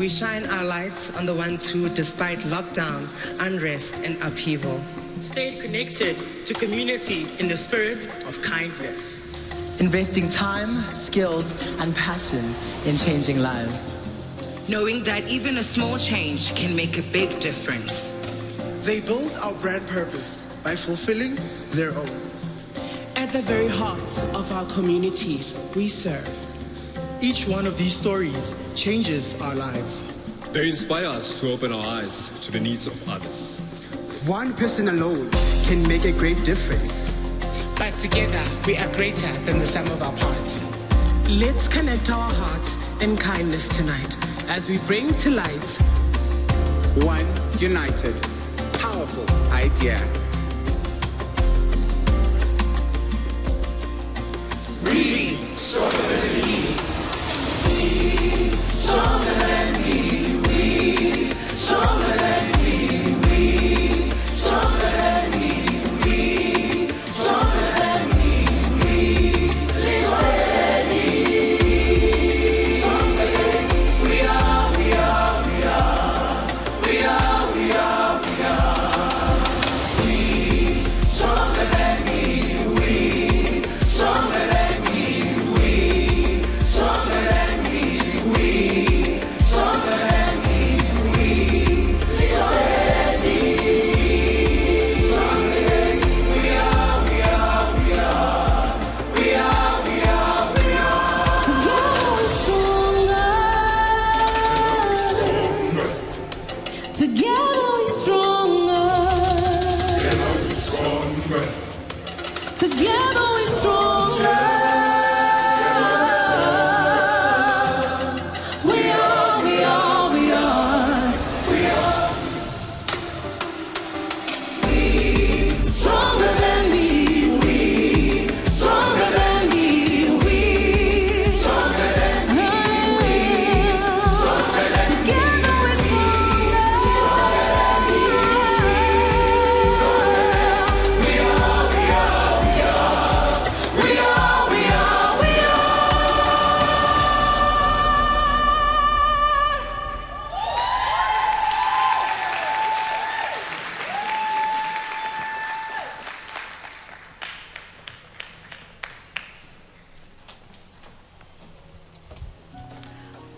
we shine our lights on the ones who, despite lockdown, unrest, and upheaval, stayed connected to community in the spirit of kindness. Investing time, skills, and passion in changing lives. Knowing that even a small change can make a big difference. They built our brand purpose by fulfilling their own. At the very heart of our communities we serve. Each one of these stories changes our lives. They inspire us to open our eyes to the needs of others. One person alone can make a great difference. But together we are greater than the sum of our parts. Let's connect our hearts in kindness tonight as we bring to light one united, powerful idea. We stronger than me. We stronger than me. We stronger than me. We stronger than me. We stronger than me. We Lesedi. Stronger than me. We are. We are. We are. We are. We are. We are. We stronger than me. We stronger than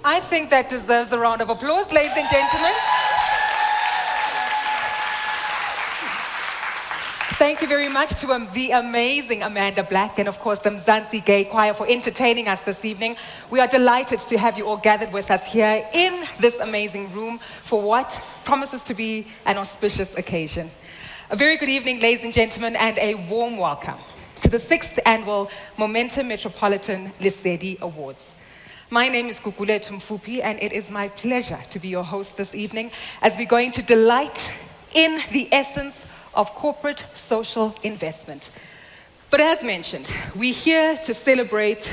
I think that deserves a round of applause, ladies and gentlemen. Thank you very much to the amazing Amanda Black and, of course, the Mzansi Gay Choir for entertaining us this evening. We are delighted to have you all gathered with us here in this amazing room for what promises to be an auspicious occasion. A very good evening, ladies and gentlemen, and a warm welcome to the 6th Annual Momentum Metropolitan Lesedi Awards. My name is Gugule Tumfupi, and it is my pleasure to be your host this evening as we're going to delight in the essence of corporate social investment. But as mentioned, we're here to celebrate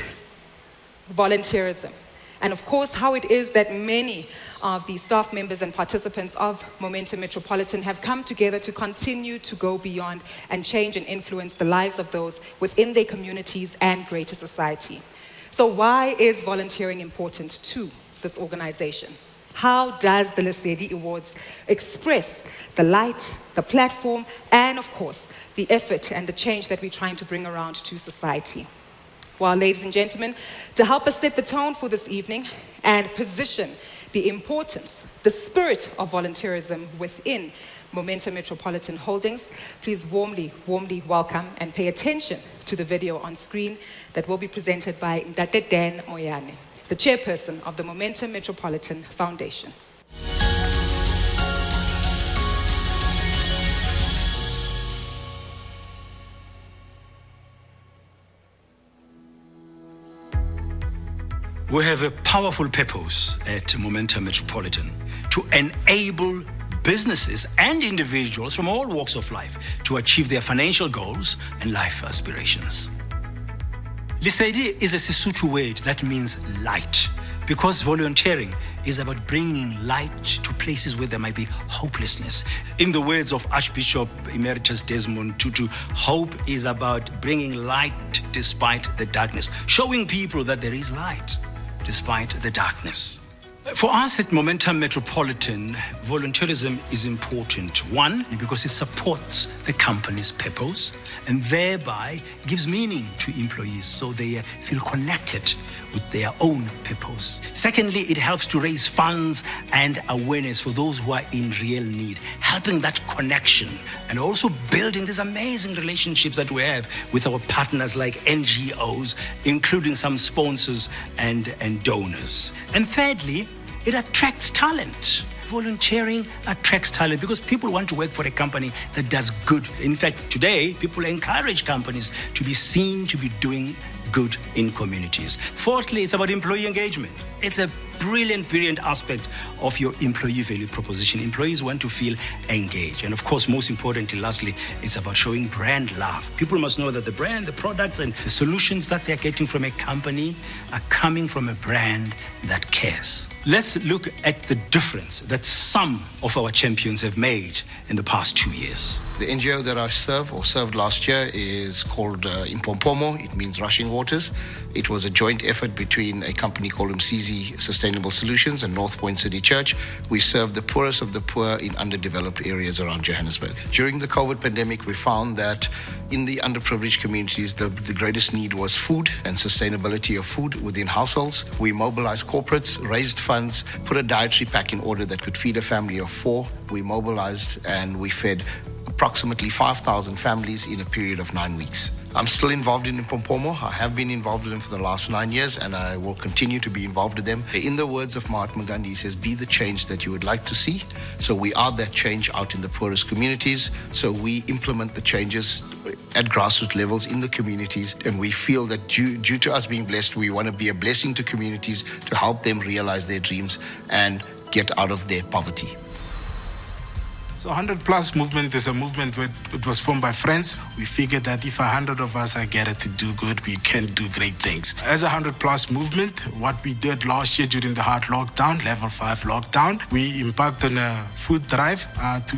volunteerism, and of course how it is that many of the staff members and participants of Momentum Metropolitan have come together to continue to go beyond and change and influence the lives of those within their communities and greater society. So why is volunteering important to this organization? How does the Lesedi Awards express the light, the platform, and of course, the effort and the change that we're trying to bring around to society? Well, ladies and gentlemen, to help us set the tone for this evening and position the importance, the spirit of volunteerism within Momentum Metropolitan Holdings, please warmly welcome and pay attention to the video on screen that will be presented by Ndate Dan Moyane, the chairperson of the Momentum Metropolitan Foundation. We have a powerful purpose at Momentum Metropolitan to enable businesses and individuals from all walks of life to achieve their financial goals and life aspirations. Lesedi is a Sesotho word that means light, because volunteering is about bringing light to places where there might be hopelessness. In the words of Archbishop Emeritus Desmond Tutu, hope is about bringing light despite the darkness, showing people that there is light despite the darkness. For us at Momentum Metropolitan, volunteerism is important. One, because it supports the company's purpose and thereby gives meaning to employees so they feel connected with their own purpose. Secondly, it helps to raise funds and awareness for those who are in real need, helping that connection and also building these amazing relationships that we have with our partners like NGOs, including some sponsors and donors. And thirdly, it attracts talent. Volunteering attracts talent because people want to work for a company that does good. In fact, today, people encourage companies to be seen to be doing good in communities. Fourthly, it's about employee engagement. It's a brilliant aspect of your employee value proposition. Employees want to feel engaged. And of course, most importantly, lastly, it's about showing brand love. People must know that the brand, the products, and the solutions that they're getting from a company are coming from a brand that cares. Let's look at the difference that some of our champions have made in the past 2 years. The NGO that I served last year is called Impompomo. It means rushing waters. It was a joint effort between a company called Msizi Sustainable Solutions and North Point City Church. We serve the poorest of the poor in underdeveloped areas around Johannesburg. During the COVID pandemic, we found that in the underprivileged communities, the greatest need was food and sustainability of food within households. We mobilized corporates, raised funds, put a dietary pack in order that could feed a family of 4. We mobilized and we fed approximately 5,000 families in a period of 9 weeks. I'm still involved in Impompomo. I have been involved with them for the last 9 years and I will continue to be involved with them. In the words of Mahatma Gandhi, he says, be the change that you would like to see. So we are that change out in the poorest communities. So we implement the changes at grassroots levels in the communities, and we feel that due to us being blessed, we want to be a blessing to communities to help them realize their dreams and get out of their poverty. So 100 Plus movement is a movement where it was formed by friends. We figured that if 100 of us are gathered to do good, we can do great things. As a 100 Plus movement, what we did last year during the hard lockdown, level 5 lockdown, we embarked on a food drive to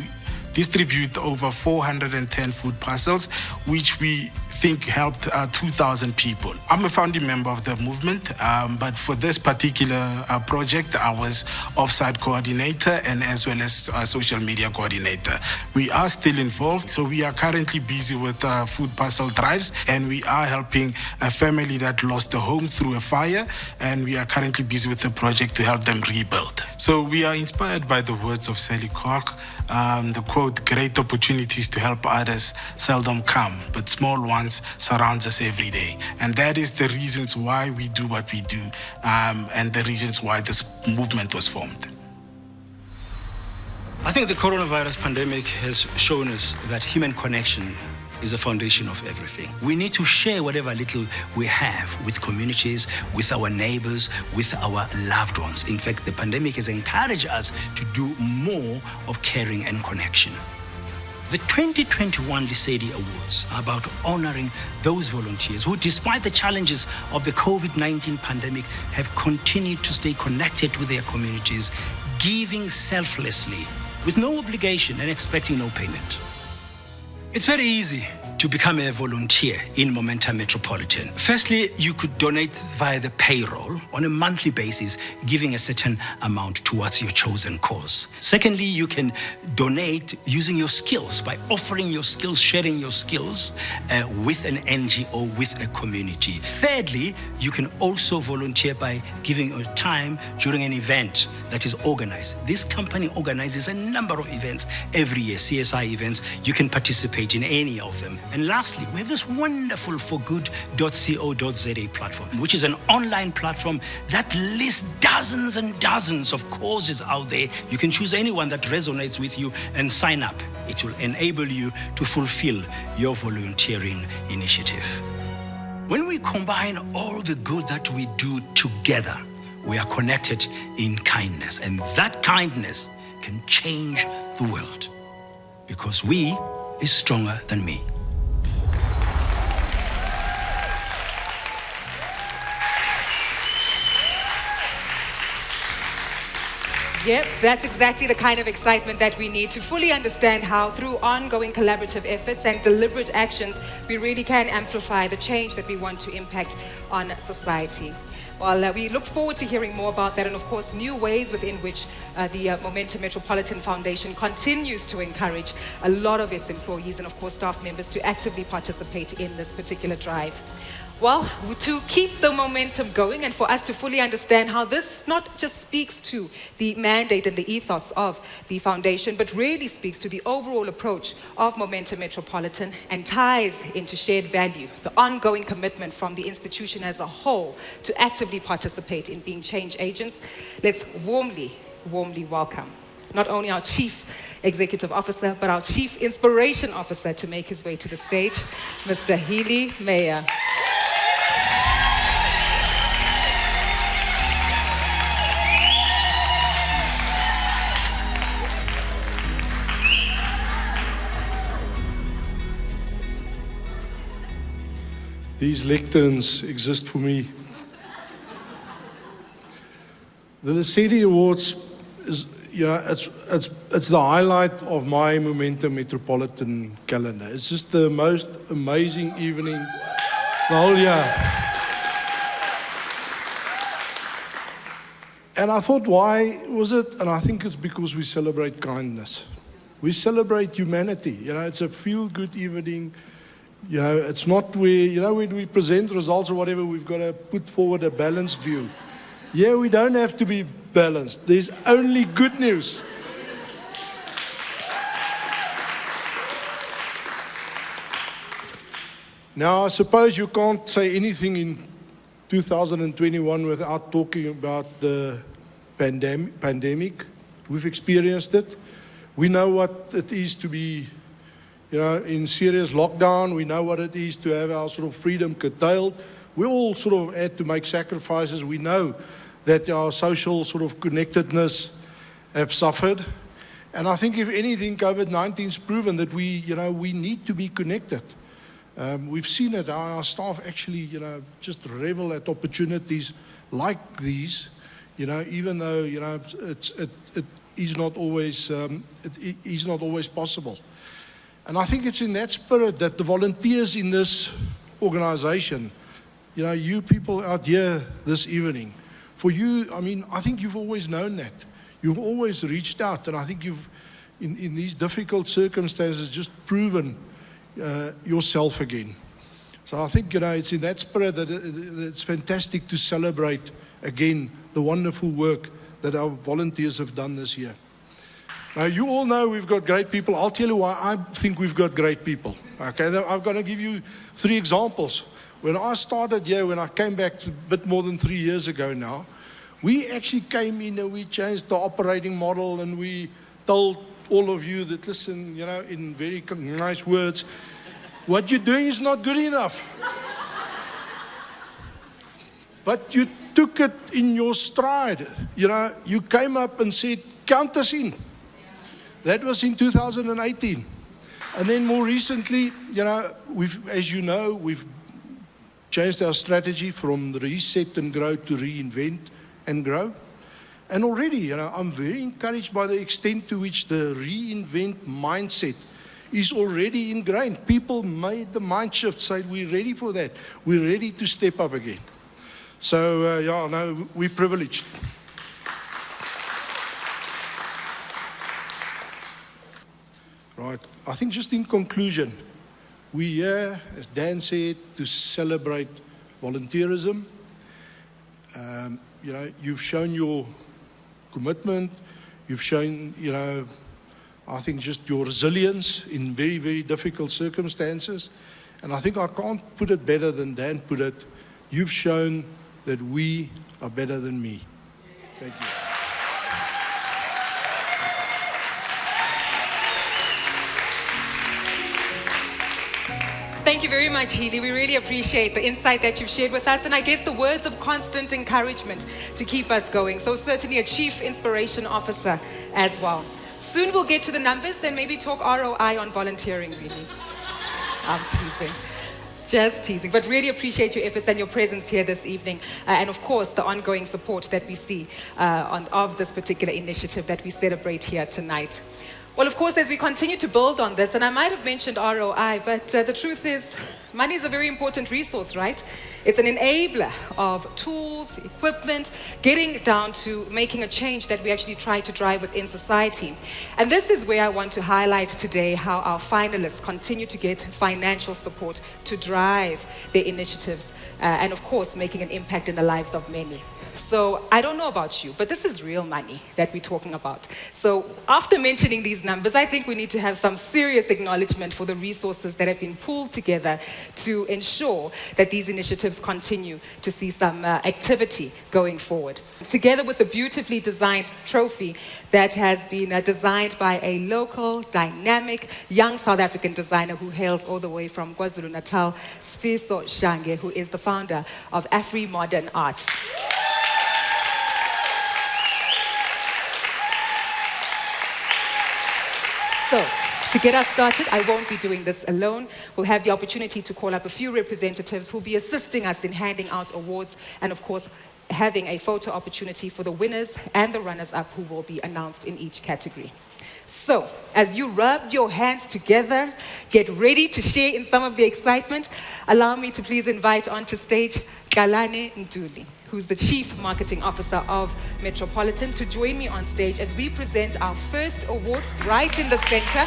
distribute over 410 food parcels, which we think helped 2,000 people. I'm a founding member of the movement, but for this particular project, I was offsite coordinator and as well as social media coordinator. We are still involved, so we are currently busy with food parcel drives, and we are helping a family that lost a home through a fire, and we are currently busy with the project to help them rebuild. So we are inspired by the words of Sally Clark, the quote, "Great opportunities to help others seldom come, but small ones surrounds us every day." And that is the reasons why we do what we do, and the reasons why this movement was formed. I think the coronavirus pandemic has shown us that human connection is the foundation of everything. We need to share whatever little we have with communities, with our neighbors, with our loved ones. In fact, the pandemic has encouraged us to do more of caring and connection. The 2021 Lesedi Awards are about honoring those volunteers who, despite the challenges of the COVID-19 pandemic, have continued to stay connected with their communities, giving selflessly, with no obligation and expecting no payment. It's very easy to become a volunteer in Momentum Metropolitan. Firstly, you could donate via the payroll on a monthly basis, giving a certain amount towards your chosen cause. Secondly, you can donate using your skills by offering your skills, sharing your skills with an NGO, with a community. Thirdly, you can also volunteer by giving your time during an event that is organized. This company organizes a number of events every year, CSI events. You can participate in any of them. And lastly, we have this wonderful forgood.co.za platform, which is an online platform that lists dozens and dozens of causes out there. You can choose anyone that resonates with you and sign up. It will enable you to fulfill your volunteering initiative. When we combine all the good that we do together, we are connected in kindness, and that kindness can change the world, because we is stronger than me. Yep, that's exactly the kind of excitement that we need to fully understand how, through ongoing collaborative efforts and deliberate actions, we really can amplify the change that we want to impact on society. Well, we look forward to hearing more about that and, of course, new ways within which the Momentum Metropolitan Foundation continues to encourage a lot of its employees and, of course, staff members to actively participate in this particular drive. Well, to keep the momentum going and for us to fully understand how this not just speaks to the mandate and the ethos of the foundation, but really speaks to the overall approach of Momentum Metropolitan and ties into shared value, the ongoing commitment from the institution as a whole to actively participate in being change agents, let's warmly welcome not only our Chief Executive Officer, but our Chief Inspiration Officer to make his way to the stage, Mr. Healy Meyer. These lecterns exist for me. The Lesedi Awards is, it's the highlight of my Momentum Metropolitan calendar. It's just the most amazing evening the whole year. And I thought, why was it? And I think it's because we celebrate kindness. We celebrate humanity. It's a feel-good evening. It's not where, when we present results or whatever, we've got to put forward a balanced view. Yeah, we don't have to be balanced. There's only good news. Now, I suppose you can't say anything in 2021 without talking about the pandemic. We've experienced it. We know what it is to be in serious lockdown. We know what it is to have our sort of freedom curtailed. We all sort of had to make sacrifices. We know that our social sort of connectedness have suffered. And I think if anything, COVID-19's proven that we need to be connected. We've seen it. Our staff actually, just revel at opportunities like these, even though, it is not always possible. And I think it's in that spirit that the volunteers in this organization, you people out here this evening, for you, I think you've always known that. You've always reached out, and I think you've, in these difficult circumstances, just proven yourself again. So I think, it's in that spirit that it's fantastic to celebrate again the wonderful work that our volunteers have done this year. Now, you all know we've got great people. I'll tell you why I think we've got great people. Okay, now I'm going to give you 3 examples. When I started here, when I came back a bit more than 3 years ago now, we actually came in and we changed the operating model and we told all of you that, listen, in very nice words, what you're doing is not good enough. But you took it in your stride. You came up and said, count us in. That was in 2018. And then more recently, we've changed our strategy from reset and grow to reinvent and grow. And already, I'm very encouraged by the extent to which the reinvent mindset is already ingrained. People made the mind shift, said, we're ready for that. We're ready to step up again. So, we're privileged. Right. I think just in conclusion, we're here, as Dan said, to celebrate volunteerism. You've shown your commitment. You've shown, I think just your resilience in very, very difficult circumstances. And I think I can't put it better than Dan put it. You've shown that we are better than me. Thank you. Thank you very much, Healy. We really appreciate the insight that you've shared with us and I guess the words of constant encouragement to keep us going. So certainly a Chief Inspiration Officer as well. Soon we'll get to the numbers and maybe talk ROI on volunteering, really. I'm teasing. Just teasing, but really appreciate your efforts and your presence here this evening, and of course the ongoing support that we see of this particular initiative that we celebrate here tonight. Well, of course, as we continue to build on this, and I might have mentioned ROI, but the truth is, money is a very important resource, right? It's an enabler of tools, equipment, getting down to making a change that we actually try to drive within society. And this is where I want to highlight today how our finalists continue to get financial support to drive their initiatives, and of course, making an impact in the lives of many. So I don't know about you, but this is real money that we're talking about. So after mentioning these numbers, I think we need to have some serious acknowledgement for the resources that have been pulled together to ensure that these initiatives continue to see some activity going forward. Together with a beautifully designed trophy that has been designed by a local, dynamic, young South African designer who hails all the way from KwaZulu-Natal, Sfiso Shange, who is the founder of Afri Modern Art. So, to get us started, I won't be doing this alone. We'll have the opportunity to call up a few representatives who'll be assisting us in handing out awards and, of course, having a photo opportunity for the winners and the runners-up who will be announced in each category. So, as you rub your hands together, get ready to share in some of the excitement, allow me to please invite onto stage Kalane Ntuli, who's the Chief Marketing Officer of Metropolitan, to join me on stage as we present our first award right in the center.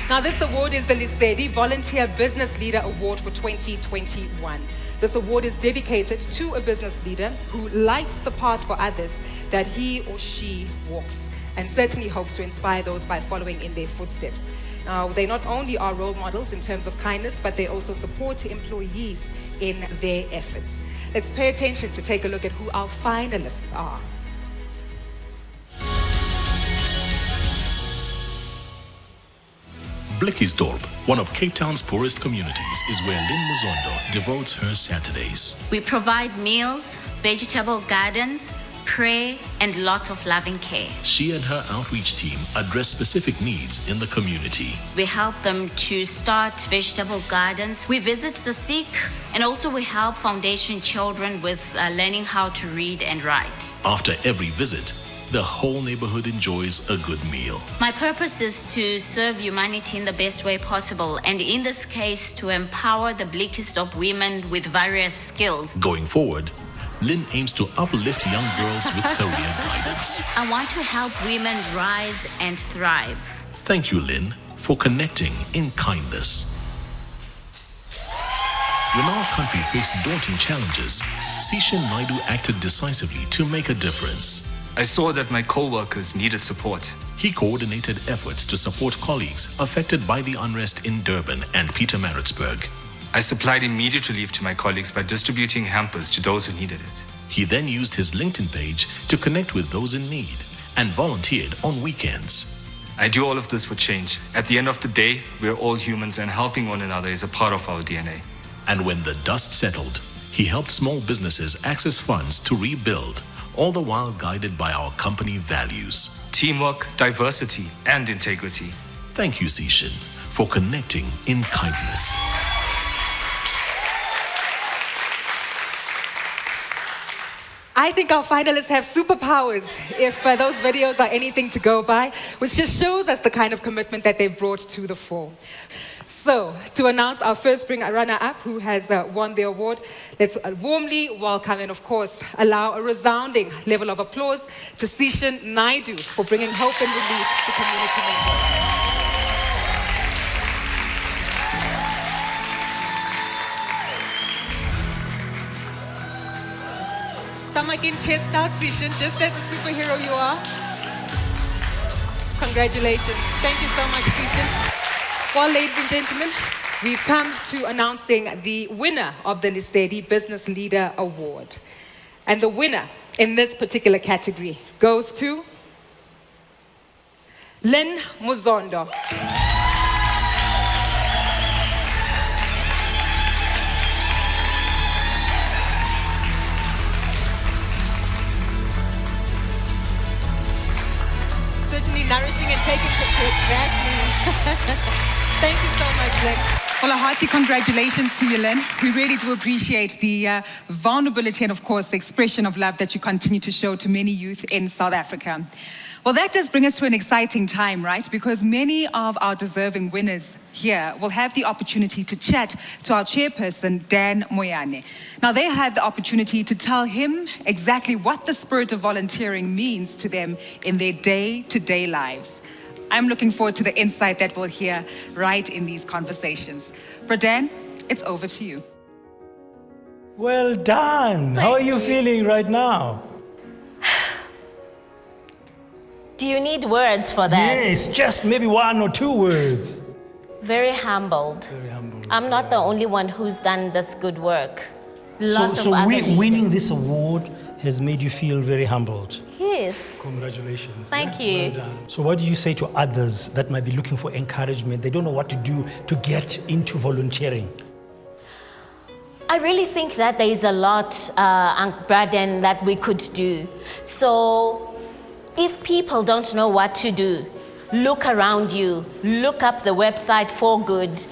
Now, this award is the Lesedi Volunteer Business Leader Award for 2021. This award is dedicated to a business leader who lights the path for others that he or she walks, and certainly hopes to inspire those by following in their footsteps. Now, they not only are role models in terms of kindness, but they also support employees in their efforts. Let's pay attention to take a look at who our finalists are. Blikkiesdorp, one of Cape Town's poorest communities, is where Lynn Muzondo devotes her Saturdays. We provide meals, vegetable gardens, prayer, and lots of loving care. She and her outreach team address specific needs in the community. We help them to start vegetable gardens. We visit the sick, and also we help foundation children with learning how to read and write. After every visit, the whole neighborhood enjoys a good meal. My purpose is to serve humanity in the best way possible, and in this case, to empower the Blikkiesdorp women with various skills. Going forward, Lynn aims to uplift young girls with career guidance. I want to help women rise and thrive. Thank you, Lynn, for connecting in kindness. When our country faced daunting challenges, Sishan Naidu acted decisively to make a difference. I saw that my co-workers needed support. He coordinated efforts to support colleagues affected by the unrest in Durban and Pietermaritzburg. I supplied immediate relief to my colleagues by distributing hampers to those who needed it. He then used his LinkedIn page to connect with those in need and volunteered on weekends. I do all of this for change. At the end of the day, we're all humans, and helping one another is a part of our DNA. And when the dust settled, he helped small businesses access funds to rebuild, all the while guided by our company values: teamwork, diversity, and integrity. Thank you, Sishan, for connecting in kindness. I think our finalists have superpowers, if those videos are anything to go by, which just shows us the kind of commitment that they've brought to the fore. So, to announce our first runner-up who has won the award, let's warmly welcome and, of course, allow a resounding level of applause to Sishan Naidu for bringing hope and relief to community members. Stomach in, chest out, Sishan, just as a superhero you are. Congratulations. Thank you so much, Sishan. Well, ladies and gentlemen, we've come to announcing the winner of the Lesedi Business Leader Award. And the winner in this particular category goes to Lynn Muzondo. Certainly nourishing and taking Lynn. Well, a hearty congratulations to you, Lynn. We really do appreciate the vulnerability and, of course, the expression of love that you continue to show to many youth in South Africa. Well, that does bring us to an exciting time, right? Because many of our deserving winners here will have the opportunity to chat to our chairperson, Dan Moyane. Now, they had the opportunity to tell him exactly what the spirit of volunteering means to them in their day-to-day lives. I'm looking forward to the insight that we'll hear right in these conversations. Dan, it's over to you. Well done. How are you feeling right now? Do you need words for that? Yes, just maybe one or two words. Very humbled. Very humbled. I'm not the only one who's done this good work. Lots So of other leaders. winning this award has made you feel very humbled. Yes. Congratulations. Thank you. Well done. So what do you say to others that might be looking for encouragement? They don't know what to do to get into volunteering. I really think that there is a lot, Braden, that we could do. So if people don't know what to do, look around you, look up the website for good.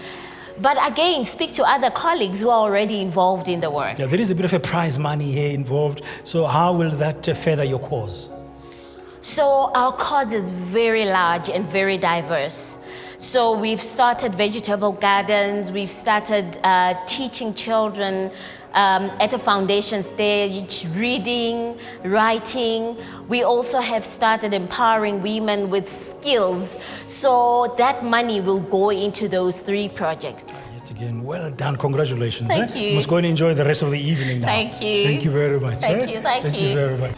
But again, speak to other colleagues who are already involved in the work. Yeah, there is a bit of a prize money here involved. So how will that further your cause? So our cause is very large and very diverse. So we've started vegetable gardens, we've started teaching children at a foundation stage, reading, writing. We also have started empowering women with skills. So that money will go into those 3 projects. Yet again, well done. Congratulations. Thank you. You must go and enjoy the rest of the evening now. Thank you. Thank you very much. Thank you. Thank you very much.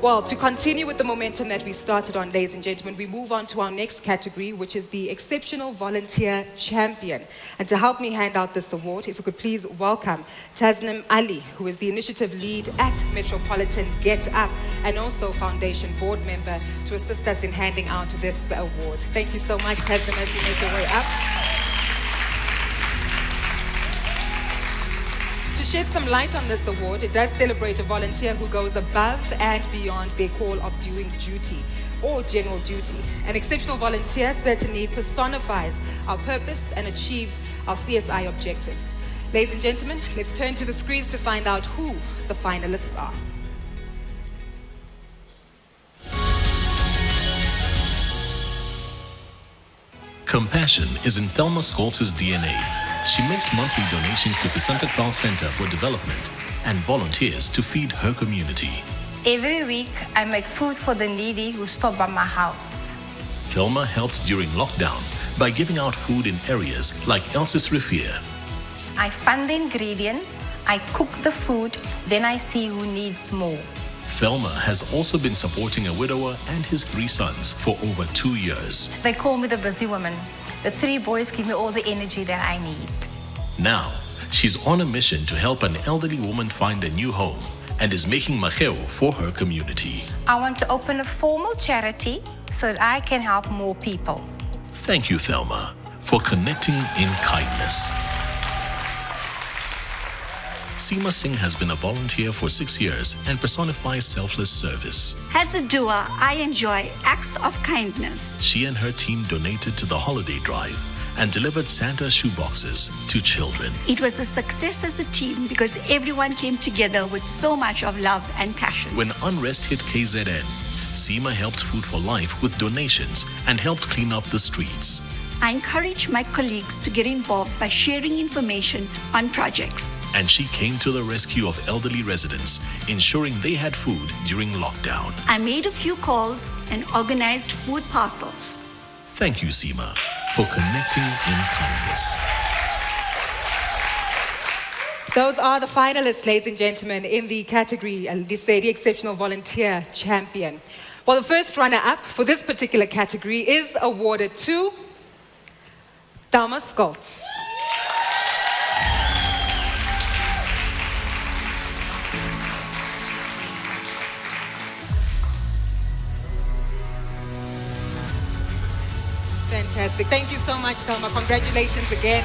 Well, to continue with the momentum that we started on, ladies and gentlemen, we move on to our next category, which is the Exceptional Volunteer Champion. And to help me hand out this award, if we could please welcome Tasnim Ali, who is the initiative lead at Metropolitan Get Up and also foundation board member, to assist us in handing out this award. Thank you so much, Tasnim, as you make your way up. To shed some light on this award, it does celebrate a volunteer who goes above and beyond their call of doing duty or general duty. An exceptional volunteer certainly personifies our purpose and achieves our CSI objectives. Ladies and gentlemen, let's turn to the screens to find out who the finalists are. Compassion is in Thelma Scholz's DNA. She makes monthly donations to the Santa Claus Center for Development and volunteers to feed her community. Every week, I make food for the needy who stop by my house. Thelma helped during lockdown by giving out food in areas like Elsis Rivier. I fund the ingredients, I cook the food, then I see who needs more. Thelma has also been supporting a widower and his 3 sons for over 2 years. They call me the busy woman. The 3 boys give me all the energy that I need. Now, she's on a mission to help an elderly woman find a new home and is making maheo for her community. I want to open a formal charity so that I can help more people. Thank you, Thelma, for connecting in kindness. Seema Singh has been a volunteer for 6 years and personifies selfless service. As a doer, I enjoy acts of kindness. She and her team donated to the holiday drive and delivered Santa shoeboxes to children. It was a success as a team because everyone came together with so much of love and passion. When unrest hit KZN, Seema helped Food for Life with donations and helped clean up the streets. I encourage my colleagues to get involved by sharing information on projects. And she came to the rescue of elderly residents, ensuring they had food during lockdown. I made a few calls and organized food parcels. Thank you, Seema, for connecting in kindness. Those are the finalists, ladies and gentlemen, in the category Lesedi Exceptional Volunteer Champion. Well, the first runner-up for this particular category is awarded to Thelma Scholz. Fantastic. Thank you so much, Thelma. Congratulations again.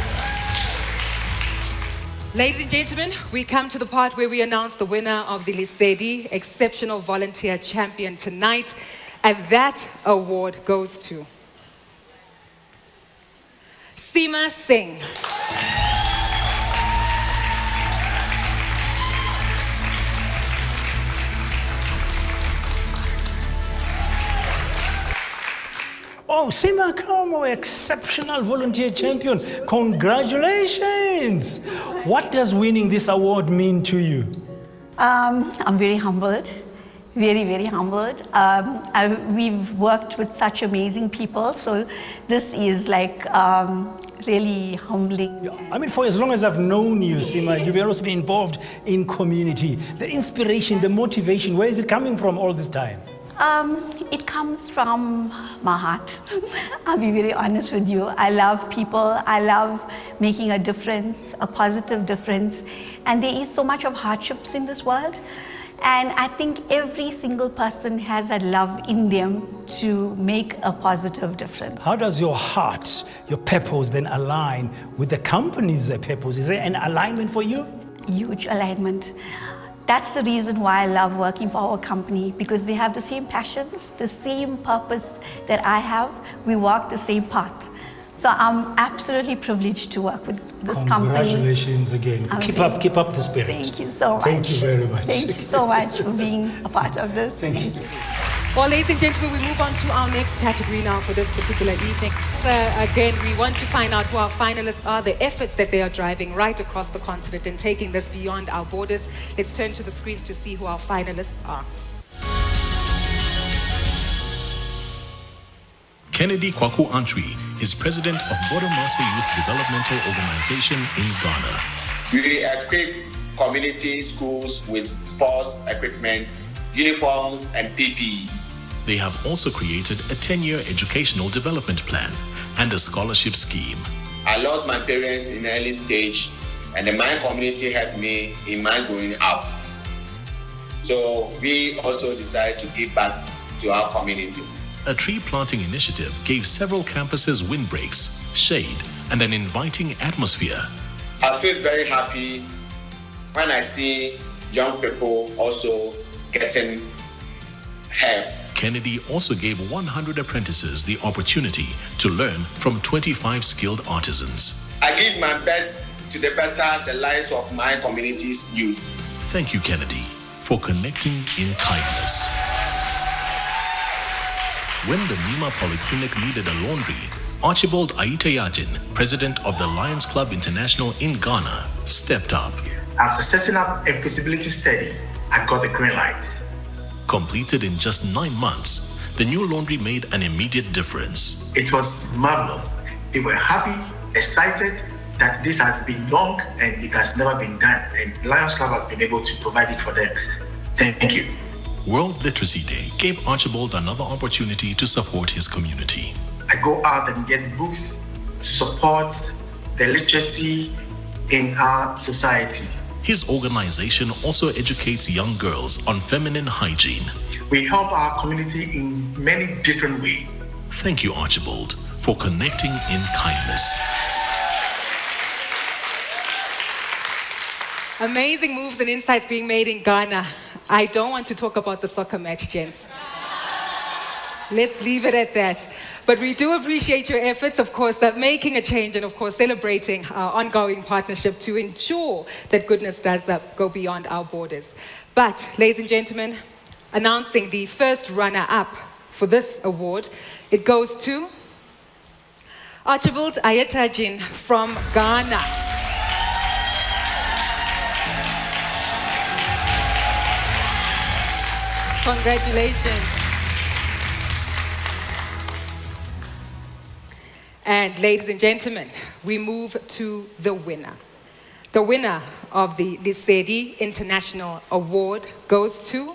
Ladies and gentlemen, we come to the part where we announce the winner of the Lesedi Exceptional Volunteer Champion tonight, and that award goes to Seema Singh. Oh, Seema Kamo, exceptional volunteer champion. Congratulations. What does winning this award mean to you? I'm very humbled, very, very humbled. We've worked with such amazing people, so this is like really humbling. I mean, for as long as I've known you, Seema, you've also been involved in community. The inspiration, the motivation, where is it coming from all this time? It comes from my heart. I'll be very honest with you. I love people. I love making a difference, a positive difference. And there is so much of hardships in this world. And I think every single person has a love in them to make a positive difference. How does your heart, your purpose then align with the company's purpose? Is there an alignment for you? Huge alignment. That's the reason why I love working for our company, because they have the same passions, the same purpose that I have. We walk the same path. So I'm absolutely privileged to work with this company. Congratulations again. Keep up the spirit. Thank you so much. Thank you very much. Thank you so much for being a part of this. Thank you. Well, ladies and gentlemen, we move on to our next category now for this particular evening. Again, we want to find out who our finalists are, the efforts that they are driving right across the continent and taking this beyond our borders. Let's turn to the screens to see who our finalists are. Kennedy Kwaku Antwi is president of Bodomasa Youth Developmental Organization in Ghana. We equip community schools with sports equipment, uniforms, and PPEs. They have also created a 10-year educational development plan and a scholarship scheme. I lost my parents in an early stage, and the Mine community helped me in my growing up. So we also decided to give back to our community. A tree planting initiative gave several campuses windbreaks, shade, and an inviting atmosphere. I feel very happy when I see young people also getting help. Kennedy also gave 100 apprentices the opportunity to learn from 25 skilled artisans. I give my best to better the lives of my community's youth. Thank you, Kennedy, for connecting in kindness. When the Nima Polyclinic needed a laundry, Archibald Aiteyajin, president of the Lions Club International in Ghana, stepped up. After setting up a feasibility study, I got the green light. Completed in just 9 months, the new laundry made an immediate difference. It was marvelous. They were happy, excited that this has been long and it has never been done. And Lions Club has been able to provide it for them. Thank you. World Literacy Day gave Archibald another opportunity to support his community. I go out and get books to support the literacy in our society. His organization also educates young girls on feminine hygiene. We help our community in many different ways. Thank you, Archibald, for connecting in kindness. Amazing moves and insights being made in Ghana. I don't want to talk about the soccer match, gents. Let's leave it at that. But we do appreciate your efforts, of course, at making a change and, of course, celebrating our ongoing partnership to ensure that goodness does go beyond our borders. But, ladies and gentlemen, announcing the first runner-up for this award, it goes to Archibald Aiteyajin from Ghana. Congratulations. And ladies and gentlemen, we move to the winner. The winner of the Lesedi International Award goes to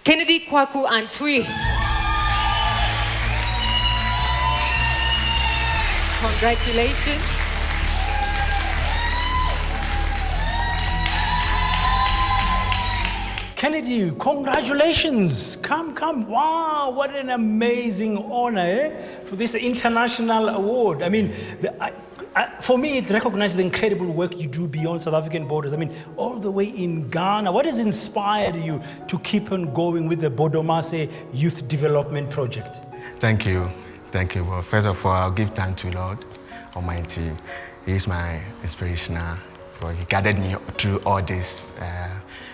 Kennedy Kwaku Antwi. Congratulations. Kennedy, congratulations. Come. Wow, what an amazing honor for this international award. I mean, for me, it recognizes the incredible work you do beyond South African borders. I mean, all the way in Ghana. What has inspired you to keep on going with the Bodomasa Youth Development Project? Thank you. Thank you. Well, first of all, I'll give thanks to Lord Almighty. He is my inspirational. So he guided me through all this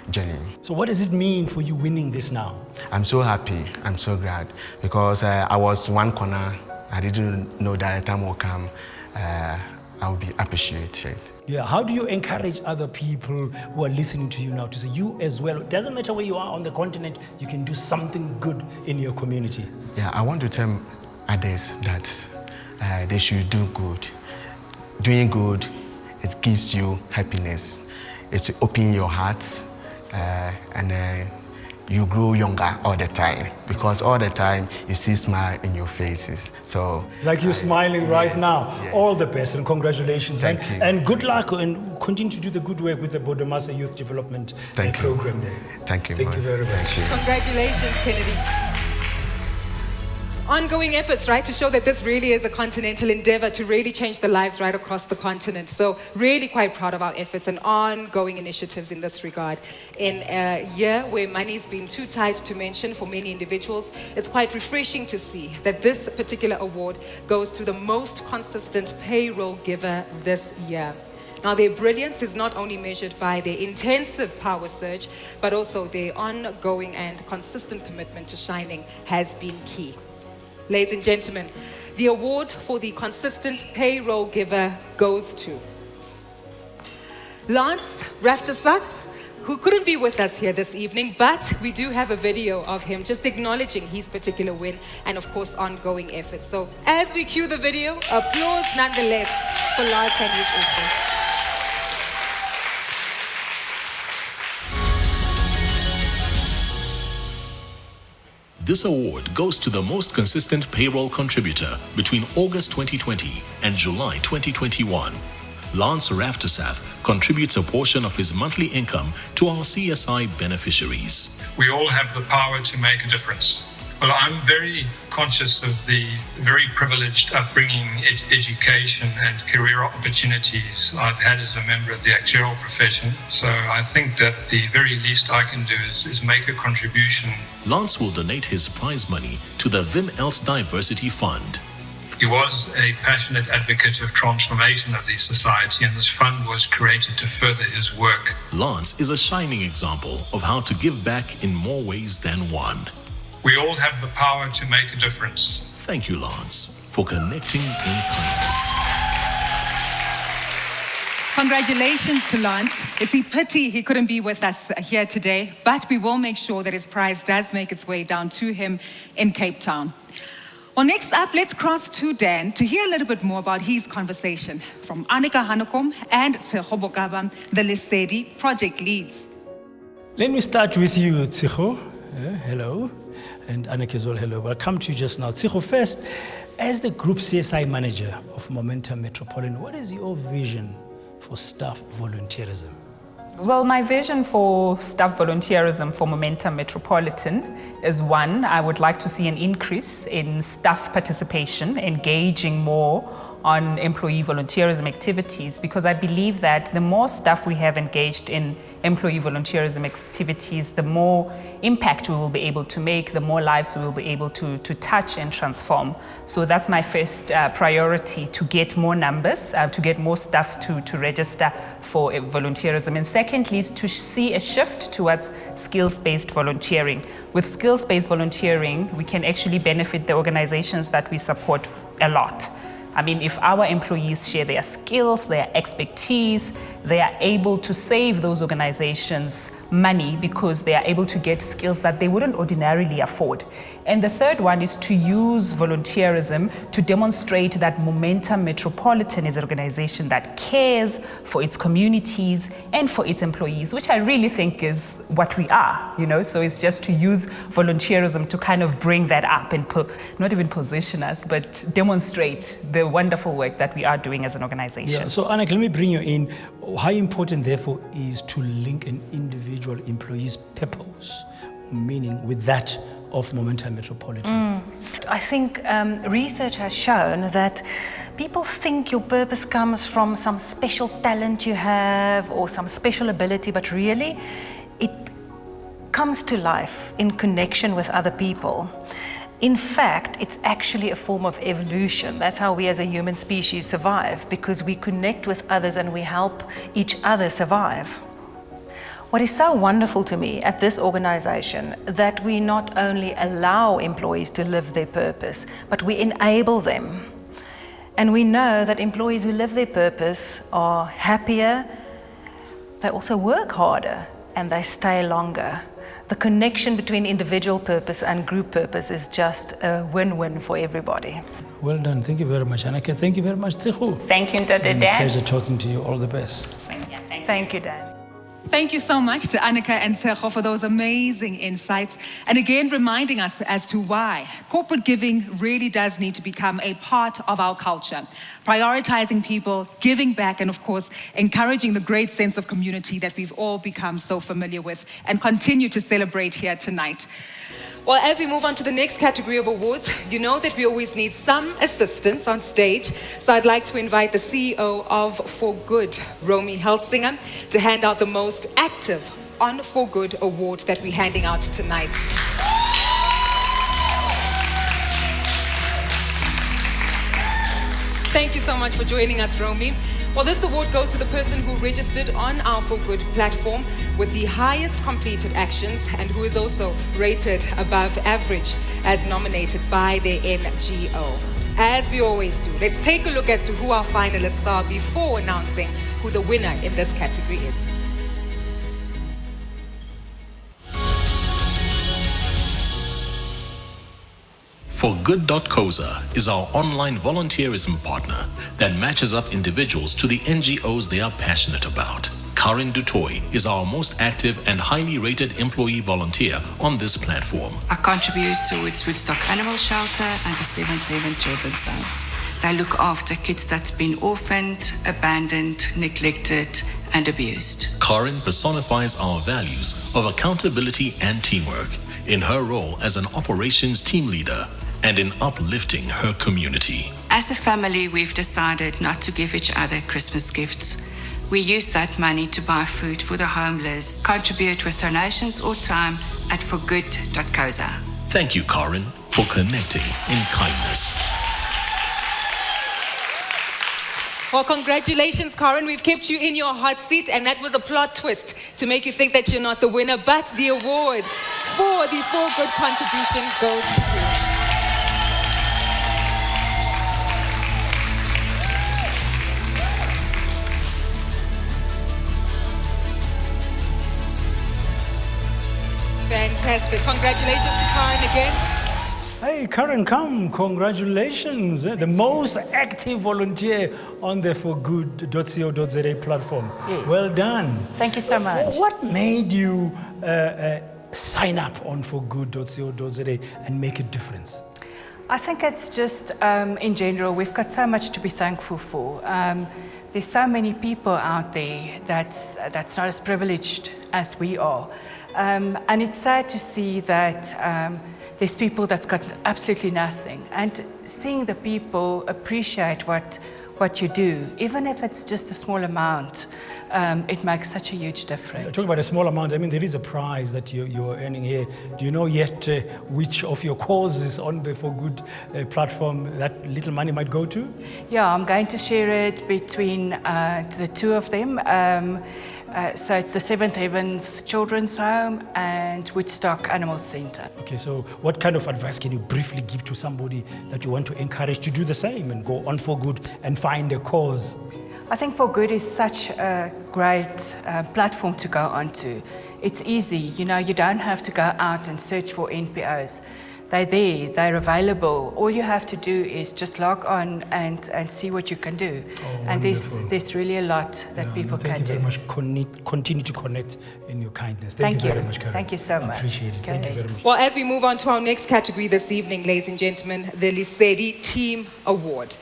journey. So what does it mean for you winning this now? I'm so happy. I'm so glad because I was one corner. I didn't know that the time will come. I will be appreciated. Yeah, how do you encourage other people who are listening to you now to say you as well? It doesn't matter where you are on the continent, you can do something good in your community. Yeah, I want to tell others that they should do good. Doing good, it gives you happiness. It opens your heart and you grow younger all the time because all the time you see smile in your faces. So like you're smiling right now. Yes. All the best and congratulations, Thank man. you. And good luck and continue to do the good work with the Bodamasa Youth Development Program there. Thank you. Thank you very much. Thank you. Congratulations, Kennedy. Ongoing efforts, right, to show that this really is a continental endeavor to really change the lives right across the continent. So really quite proud of our efforts and ongoing initiatives in this regard. In a year where money's been too tight to mention for many individuals, it's quite refreshing to see that this particular award goes to the most consistent payroll giver this year. Now, their brilliance is not only measured by their intensive power surge, but also their ongoing and consistent commitment to shining has been key. Ladies and gentlemen, the award for the consistent payroll giver goes to Lance Raftersat, who couldn't be with us here this evening, but we do have a video of him just acknowledging his particular win and, of course, ongoing efforts. So as we cue the video, applause nonetheless for Lance and his efforts. This award goes to the most consistent payroll contributor between August 2020 and July 2021. Lance Raftersat contributes a portion of his monthly income to our CSI beneficiaries. We all have the power to make a difference. Well, I'm very conscious of the very privileged upbringing, education and career opportunities I've had as a member of the actuarial profession. So I think that the very least I can do is make a contribution. Lance will donate his prize money to the Vim Else Diversity Fund. He was a passionate advocate of transformation of the society, and this fund was created to further his work. Lance is a shining example of how to give back in more ways than one. We all have the power to make a difference. Thank you, Lance, for connecting in kindness. Congratulations to Lance. It's a pity he couldn't be with us here today, but we will make sure that his prize does make its way down to him in Cape Town. Well, next up, let's cross to Dan to hear a little bit more about his conversation from Annika Hanekom and Tseho Bokaba, the Lesedi project leads. Let me start with you, Tseho. Hello. And Annika as well, hello. I'll come to you just now. Tseho, first, as the Group CSI Manager of Momentum Metropolitan, what is your vision for staff volunteerism? Well, my vision for staff volunteerism for Momentum Metropolitan is one, I would like to see an increase in staff participation, engaging more on employee volunteerism activities, because I believe that the more staff we have engaged in employee volunteerism activities, the more impact we will be able to make, the more lives we will be able to touch and transform. So that's my first priority, to get more numbers, to get more staff to register for volunteerism. And secondly is to see a shift towards skills-based volunteering. With skills-based volunteering, we can actually benefit the organizations that we support a lot. I mean, if our employees share their skills, their expertise, they are able to save those organizations money because they are able to get skills that they wouldn't ordinarily afford. And the third one is to use volunteerism to demonstrate that Momentum Metropolitan is an organization that cares for its communities and for its employees, which I really think is what we are, you know? So it's just to use volunteerism to kind of bring that up and not even position us, but demonstrate the wonderful work that we are doing as an organization. Yeah, so Annika, let me bring you in. How important, therefore, is to link an individual employee's purpose, meaning with that of Momentum Metropolitan? I think research has shown that people think your purpose comes from some special talent you have or some special ability, but really it comes to life in connection with other people. In fact, it's actually a form of evolution. That's how we as a human species survive, because we connect with others and we help each other survive. What is so wonderful to me at this organization, that we not only allow employees to live their purpose, but we enable them. And we know that employees who live their purpose are happier, they also work harder, and they stay longer. The connection between individual purpose and group purpose is just a win-win for everybody. Well done. Thank you very much, Anneke. Thank you very much, Tsehu. Thank you, It's been a Dan. pleasure talking to you. All the best. Thank you, Dan. Thank you so much to Anneke and Sergio for those amazing insights. And again, reminding us as to why corporate giving really does need to become a part of our culture. Prioritizing people, giving back, and of course, encouraging the great sense of community that we've all become so familiar with and continue to celebrate here tonight. Well, as we move on to the next category of awards, you know that we always need some assistance on stage. So I'd like to invite the CEO of For Good, Romy Helsinger, to hand out the most active on For Good award that we're handing out tonight. Thank you so much for joining us, Romy. Well, this award goes to the person who registered on our For Good platform with the highest completed actions and who is also rated above average as nominated by their NGO. As we always do, let's take a look as to who our finalists are before announcing who the winner in this category is. For Good.coza is our online volunteerism partner that matches up individuals to the NGOs they are passionate about. Karin Dutoy is our most active and highly rated employee volunteer on this platform. I contribute towards Woodstock Animal Shelter and the Seventh Heaven Children's Home. They look after kids that's been orphaned, abandoned, neglected, and abused. Karin personifies our values of accountability and teamwork in her role as an operations team leader and in uplifting her community. As a family, we've decided not to give each other Christmas gifts. We use that money to buy food for the homeless, contribute with donations or time at forgood.coza. Thank you, Karin, for connecting in kindness. Well, congratulations, Karin. We've kept you in your hot seat, and that was a plot twist to make you think that you're not the winner, but the award for the For Good contribution goes to you. Fantastic. Congratulations to Karin again. Hey, Karen, come. Congratulations. The most active volunteer on the forgood.co.za platform. Yes. Well done. Thank you so much. What made you sign up on forgood.co.za and make a difference? I think it's just, in general, we've got so much to be thankful for. There's so many people out there that's not as privileged as we are. And it's sad to see that there's people that's got absolutely nothing. And seeing the people appreciate what you do, even if it's just a small amount, it makes such a huge difference. Talking about a small amount, I mean, there is a prize that you're earning here. Do you know yet which of your causes on the For Good platform that little money might go to? Yeah, I'm going to share it between the two of them. So it's the Seventh Heaven Children's Home and Woodstock Animal Center. Okay, so what kind of advice can you briefly give to somebody that you want to encourage to do the same and go on For Good and find a cause? I think For Good is such a great platform to go onto. It's easy, you know, you don't have to go out and search for NPOs. They're there, they're available. All you have to do is just log on and see what you can do. And there's really a lot that people can do. Thank you very much. Continue to connect in your kindness. Thank you very much, Karen. Thank you so much. I appreciate it. Thank you very much. Well, as we move on to our next category this evening, ladies and gentlemen, the Lesedi Team Award.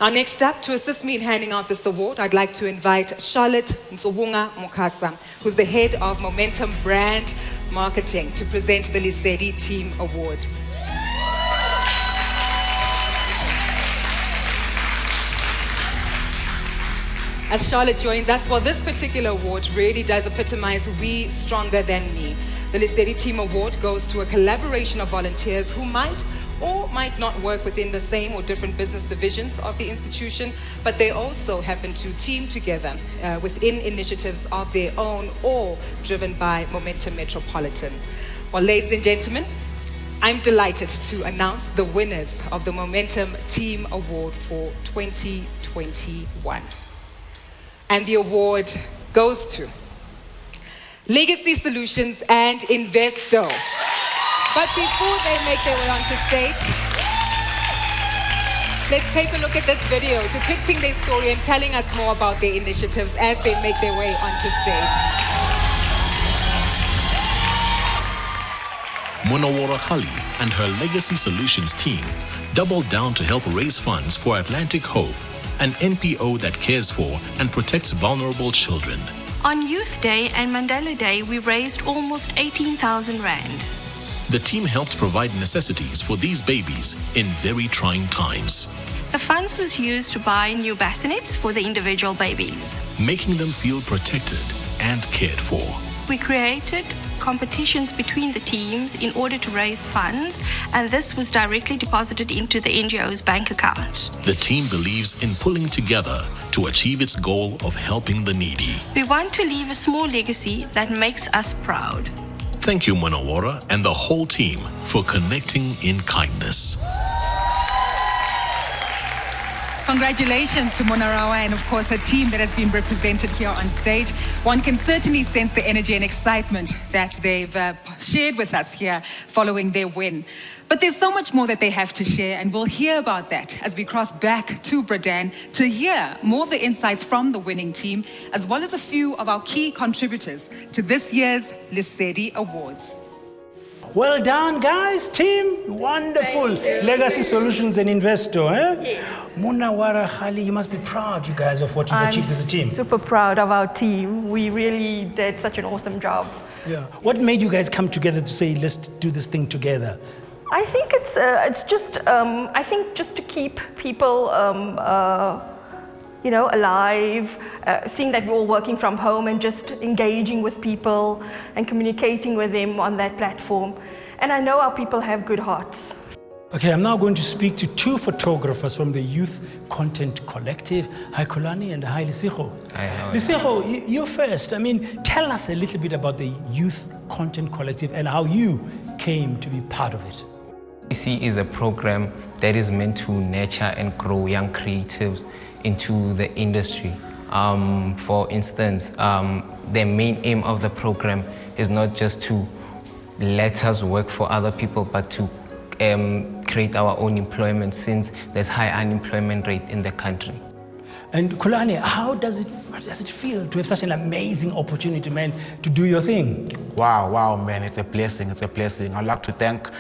Now, next up, to assist me in handing out this award, I'd like to invite Charlotte Nsobunga Mukasa, who's the head of Momentum Brand Marketing, to present the Lesedi Team Award. As Charlotte joins us, well, this particular award really does epitomize We Stronger Than Me. The Lesedi Team Award goes to a collaboration of volunteers who might or might not work within the same or different business divisions of the institution, but they also happen to team together within initiatives of their own or driven by Momentum Metropolitan. Well, ladies and gentlemen, I'm delighted to announce the winners of the Momentum Team Award for 2021. And the award goes to Legacy Solutions and Investo. But before they make their way onto stage, let's take a look at this video depicting their story and telling us more about their initiatives as they make their way onto stage. Munawara Khali and her Legacy Solutions team doubled down to help raise funds for Atlantic Hope, an NPO that cares for and protects vulnerable children. On Youth Day and Mandela Day, we raised almost 18,000 rand. The team helped provide necessities for these babies in very trying times, The funds was used to buy new bassinets for the individual babies. making them feel protected and cared for. We created competitions between the teams in order to raise funds, and this was directly deposited into the NGO's bank account. The team believes in pulling together to achieve its goal of helping the needy. We want to leave a small legacy that makes us proud. Thank you, Munawara and the whole team, for connecting in kindness. Congratulations to Monarawa and, of course, her team that has been represented here on stage. One can certainly sense the energy and excitement that they've shared with us here following their win. But there's so much more that they have to share, and we'll hear about that as we cross back to Bradan to hear more of the insights from the winning team, as well as a few of our key contributors to this year's Lesedi Awards. Well done, guys, team. Wonderful. Legacy Solutions and Investo, eh? Yes. Munawara Khali, you must be proud, you guys, of what you've achieved as a team. Super proud of our team. We really did such an awesome job. Yeah. What made you guys come together to say, let's do this thing together? I think it's just I think just to keep people alive, seeing that we're all working from home and just engaging with people and communicating with them on that platform. And I know our people have good hearts. Okay, I'm now going to speak to two photographers from the Youth Content Collective. Hi, Kulani, and hi, Lesedi. Hi, how are you? Lesedi, you first. I mean, tell us a little bit about the Youth Content Collective and how you came to be part of it. EC is a program that is meant to nurture and grow young creatives into the industry. For instance, the main aim of the program is not just to let us work for other people, but to create our own employment, since there's high unemployment rate in the country. And Kulani, what does it feel to have such an amazing opportunity, man, to do your thing? Wow, man, it's a blessing, I'd like to thank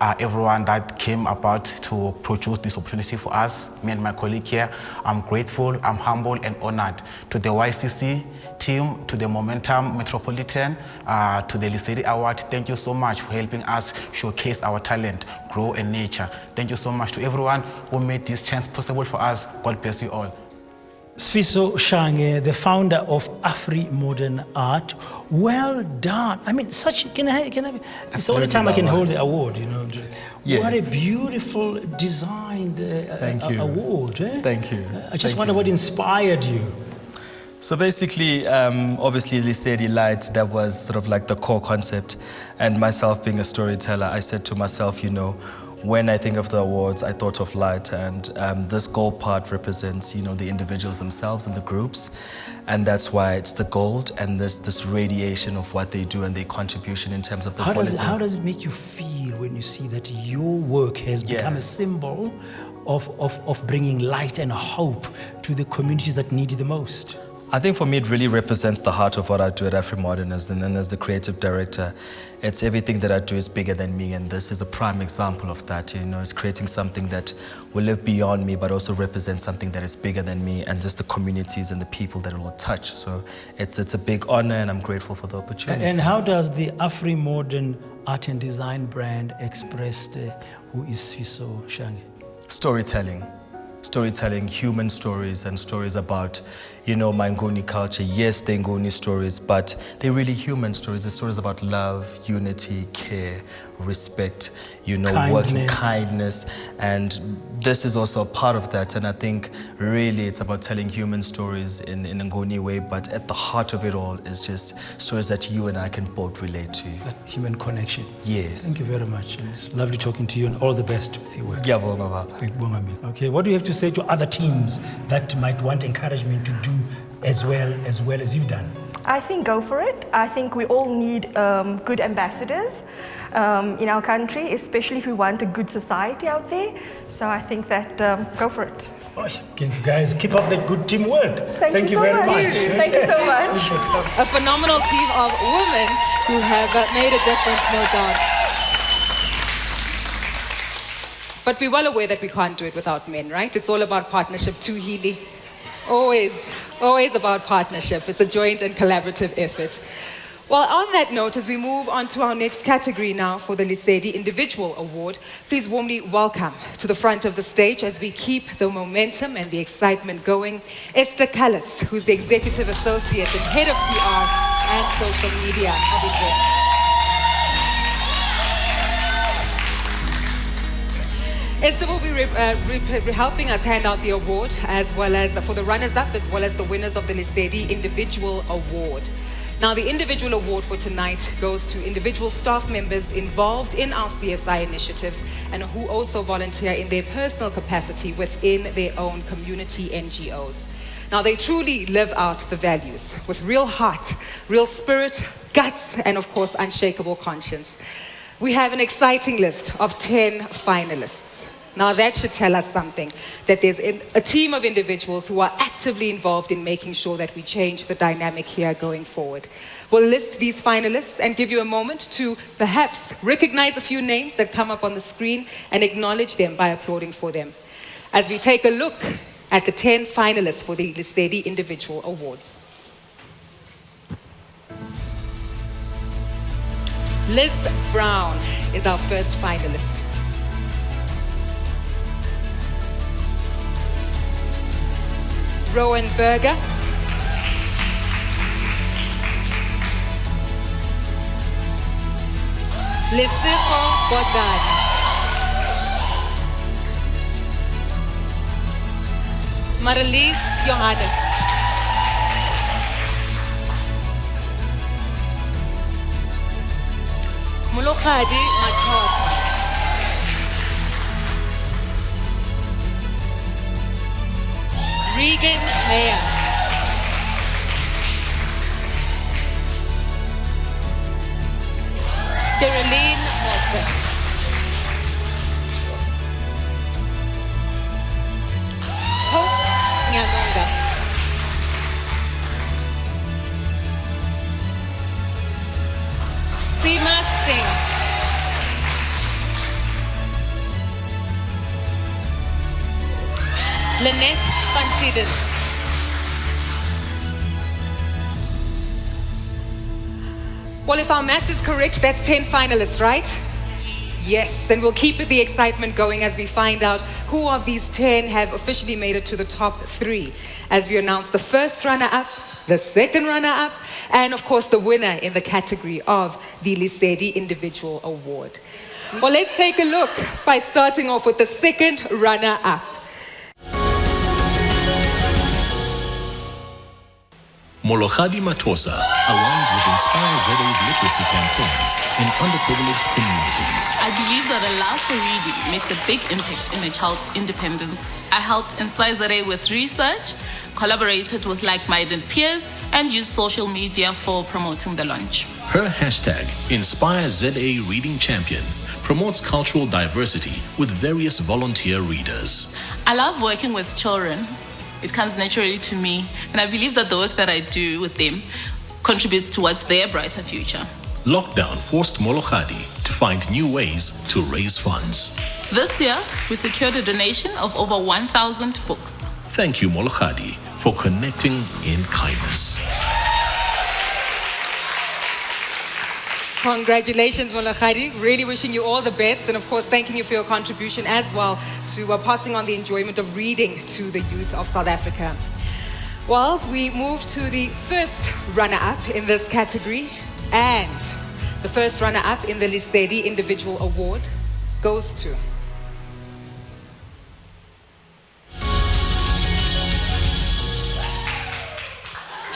everyone that came about to produce this opportunity for us, me and my colleague here. I'm grateful, I'm humble and honored. To the YCC team, to the Momentum Metropolitan, to the Lesedi Award, thank you so much for helping us showcase our talent, grow and nature. Thank you so much to everyone who made this chance possible for us. God bless you all. Sfiso Shange, the founder of Afri Modern Art. Well done. I mean, can I it's the only time I can hold the award, you know. Yes. What a beautiful designed award. Eh? Thank you. I just wonder what inspired you. So basically, obviously Lesedi Light, that was sort of like the core concept. And myself being a storyteller, I said to myself, when I think of the awards, I thought of light, and this gold part represents, the individuals themselves and the groups, and that's why it's the gold and this radiation of what they do and their contribution in terms of the quality. How does it make you feel when you see that your work has become a symbol of bringing light and hope to the communities that need it the most? I think for me it really represents the heart of what I do at AfriModern, and as the creative director, it's everything that I do is bigger than me, and this is a prime example of that. It's creating something that will live beyond me, but also represent something that is bigger than me, and just the communities and the people that it will touch. So it's a big honor, and I'm grateful for the opportunity. And how does the AfriModern art and design brand express who is Sfiso Shange? Storytelling. storytelling, human stories and stories about, my Ngoni culture. Yes, they're Ngoni stories, but they're really human stories. They're stories about love, unity, care, respect, working, kindness. And this is also a part of that. And I think really it's about telling human stories in a Ngoni way, but at the heart of it all is just stories that you and I can both relate to. That human connection. Yes. Thank you very much. And it's lovely talking to you, and all the best with your work. Yeah, okay, what do you have to say to other teams that might want encouragement to do as well as you've done? I think go for it. I think we all need good ambassadors in our country, especially if we want a good society out there. So I think that go for it. Can you guys keep up that good teamwork? Thank you very much. Thank you so much. A phenomenal team of women who have made a difference, no doubt. But we're well aware that we can't do it without men, right? It's all about partnership, too, Healy. Always about partnership. It's a joint and collaborative effort. Well, on that note, as we move on to our next category now for the Lesedi Individual Award, please warmly welcome to the front of the stage as we keep the momentum and the excitement going, Esther Kalitz, who's the Executive Associate and Head of PR and Social Media of Investment. Esther will be helping us hand out the award, as well as for the runners-up, as well as the winners of the Lesedi Individual Award. Now, the individual award for tonight goes to individual staff members involved in our CSI initiatives and who also volunteer in their personal capacity within their own community NGOs. Now, they truly live out the values with real heart, real spirit, guts, and of course, unshakable conscience. We have an exciting list of 10 finalists. Now that should tell us something, that there's a team of individuals who are actively involved in making sure that we change the dynamic here going forward. We'll list these finalists and give you a moment to perhaps recognize a few names that come up on the screen and acknowledge them by applauding for them. As we take a look at the 10 finalists for the Lesedi Individual Awards. Liz Brown is our first finalist. Rowan Berger. Lesego Bodani. Marlies Johannes. Mulokadi Matosa. Regan Mayer. Caroline Watson. Hope Nyamonga. Seema Singh. Lynette Fantidens. Well, if our math is correct, that's 10 finalists, right? Yes, and we'll keep the excitement going as we find out who of these 10 have officially made it to the top 3, as we announce the first runner-up, the second runner-up, and of course the winner in the category of the Lesedi Individual Award. Well, let's take a look by starting off with the second runner-up. Molokadi Matosa aligns with Inspire ZA's literacy campaigns in underprivileged communities. I believe that a love for reading makes a big impact in a child's independence. I helped Inspire ZA with research, collaborated with like-minded peers, and used social media for promoting the launch. Her hashtag, Inspire ZA Reading Champion, promotes cultural diversity with various volunteer readers. I love working with children. It comes naturally to me, and I believe that the work that I do with them contributes towards their brighter future. Lockdown forced Molokadi to find new ways to raise funds. This year, we secured a donation of over 1,000 books. Thank you, Molokadi, for connecting in kindness. Congratulations, Molagadi. Really wishing you all the best, and of course thanking you for your contribution as well to passing on the enjoyment of reading to the youth of South Africa. Well, we move to the first runner-up in this category, and the first runner-up in the Lesedi Individual Award goes to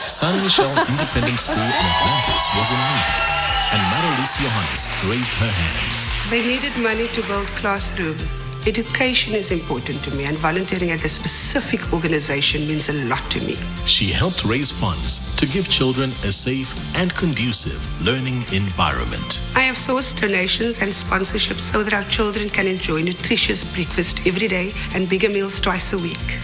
San Michel Independent School in Atlantis was in need, and Maralise Johannes raised her hand. They needed money to build classrooms. Education is important to me, and volunteering at this specific organization means a lot to me. She helped raise funds to give children a safe and conducive learning environment. I have sourced donations and sponsorships so that our children can enjoy nutritious breakfast every day and bigger meals twice a week.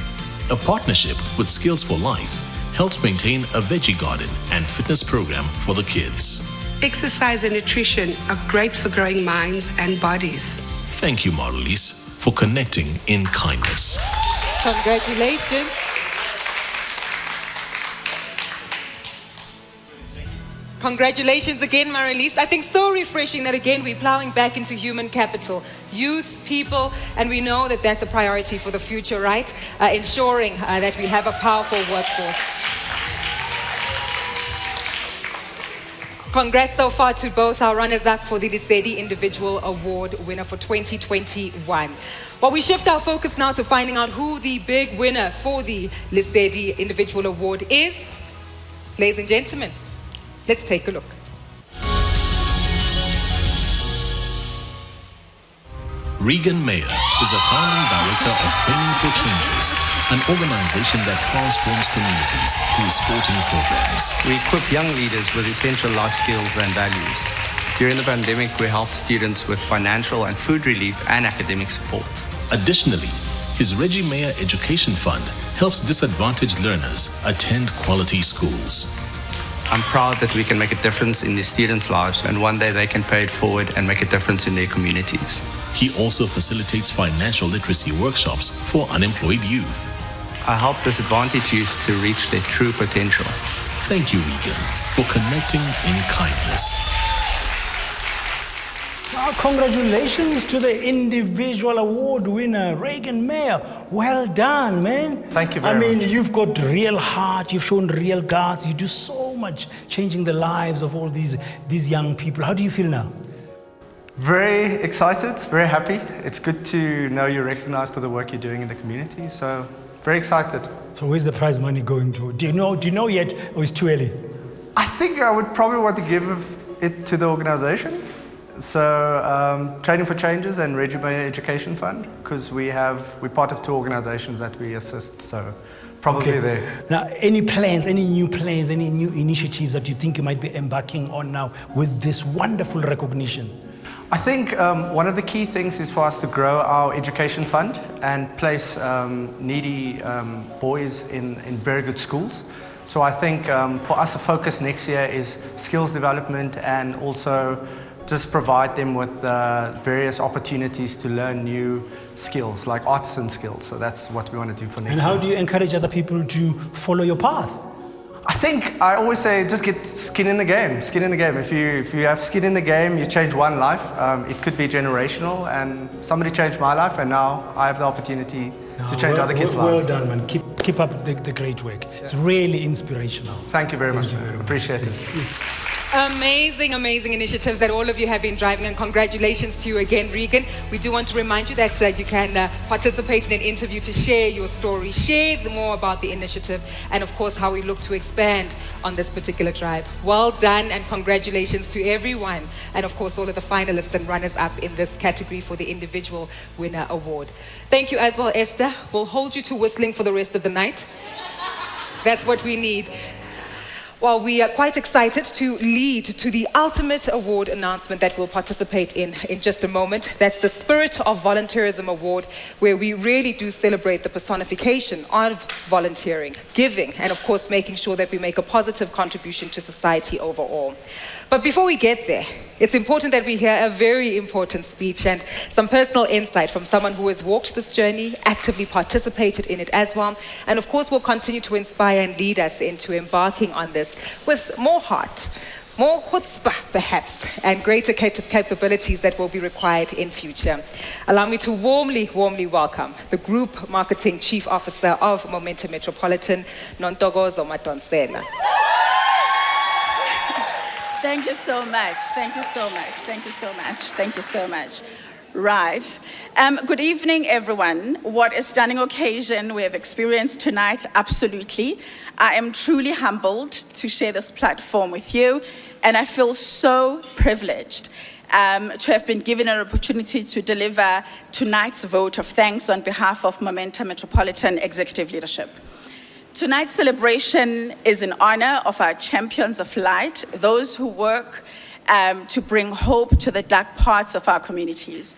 A partnership with Skills for Life helps maintain a veggie garden and fitness program for the kids. Exercise and nutrition are great for growing minds and bodies. Thank you, Marlies, for connecting in kindness. Congratulations. Congratulations again, Marlies. I think so refreshing that again we're plowing back into human capital, youth, people, and we know that that's a priority for the future, right? Ensuring that we have a powerful workforce. Congrats so far to both our runners-up for the Lesedi Individual Award winner for 2021. Well, we shift our focus now to finding out who the big winner for the Lesedi Individual Award is. Ladies and gentlemen, let's take a look. Regan Mayer is a founding director of Training for Changes, an organization that transforms communities through sporting programs. We equip young leaders with essential life skills and values. During the pandemic, we helped students with financial and food relief and academic support. Additionally, his Reggie Mayer Education Fund helps disadvantaged learners attend quality schools. I'm proud that we can make a difference in these students' lives, and one day they can pay it forward and make a difference in their communities. He also facilitates financial literacy workshops for unemployed youth. I help disadvantaged youth to reach their true potential. Thank you, Regan, for connecting in kindness. Congratulations to the individual award winner, Regan Mayer. Well done, man. Thank you very much. I mean, you've got real heart, you've shown real guts, you do so much changing the lives of all these young people. How do you feel now? Very excited, very happy. It's good to know you're recognized for the work you're doing in the community, so very excited. So where's the prize money going to? Do you know yet, or is it too early? I think I would probably want to give it to the organization. So Training for Changes and Reggie Mayer Education Fund, because we're part of two organizations that we assist, so probably there. Now, any new plans, any new initiatives that you think you might be embarking on now with this wonderful recognition? I think one of the key things is for us to grow our education fund and place needy boys in very good schools. So I think for us, a focus next year is skills development and also just provide them with various opportunities to learn new skills, like artisan skills. So that's what we want to do for next year. And how do you encourage other people to follow your path? I think I always say just get skin in the game. Skin in the game. If you have skin in the game, you change one life. It could be generational, and somebody changed my life, and now I have the opportunity to change other kids' lives. Well done, man. Keep up the great work. It's really inspirational. Thank you very much. Appreciate it. Amazing, amazing initiatives that all of you have been driving, and congratulations to you again, Regan. We do want to remind you that you can participate in an interview to share your story, share more about the initiative, and of course how we look to expand on this particular drive. Well done, and congratulations to everyone, and of course all of the finalists and runners-up in this category for the Individual Winner Award. Thank you as well, Esther. We'll hold you to whistling for the rest of the night. That's what we need. Well, we are quite excited to lead to the ultimate award announcement that we'll participate in just a moment. That's the Spirit of Volunteerism Award, where we really do celebrate the personification of volunteering, giving, and of course making sure that we make a positive contribution to society overall. But before we get there, it's important that we hear a very important speech and some personal insight from someone who has walked this journey, actively participated in it as well, and of course will continue to inspire and lead us into embarking on this with more heart, more chutzpah, perhaps, and greater capabilities that will be required in future. Allow me to warmly welcome the Group Marketing Chief Officer of Momentum Metropolitan, Nontokozo Madonsela. Thank you so much. Thank you so much. Thank you so much. Thank you so much. Right. Good evening, everyone. What a stunning occasion we have experienced tonight. Absolutely. I am truly humbled to share this platform with you, and I feel so privileged to have been given an opportunity to deliver tonight's vote of thanks on behalf of Momentum Metropolitan Executive Leadership. Tonight's celebration is in honor of our champions of light, those who work to bring hope to the dark parts of our communities.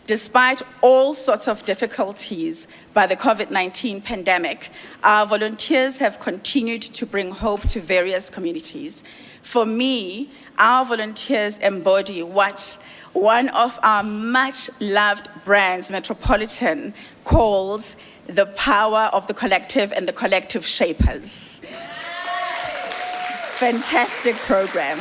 Despite all sorts of difficulties by the COVID-19 pandemic, our volunteers have continued to bring hope to various communities. For me, our volunteers embody what one of our much-loved brands, Metropolitan, calls the power of the collective and the collective shapers. Fantastic program.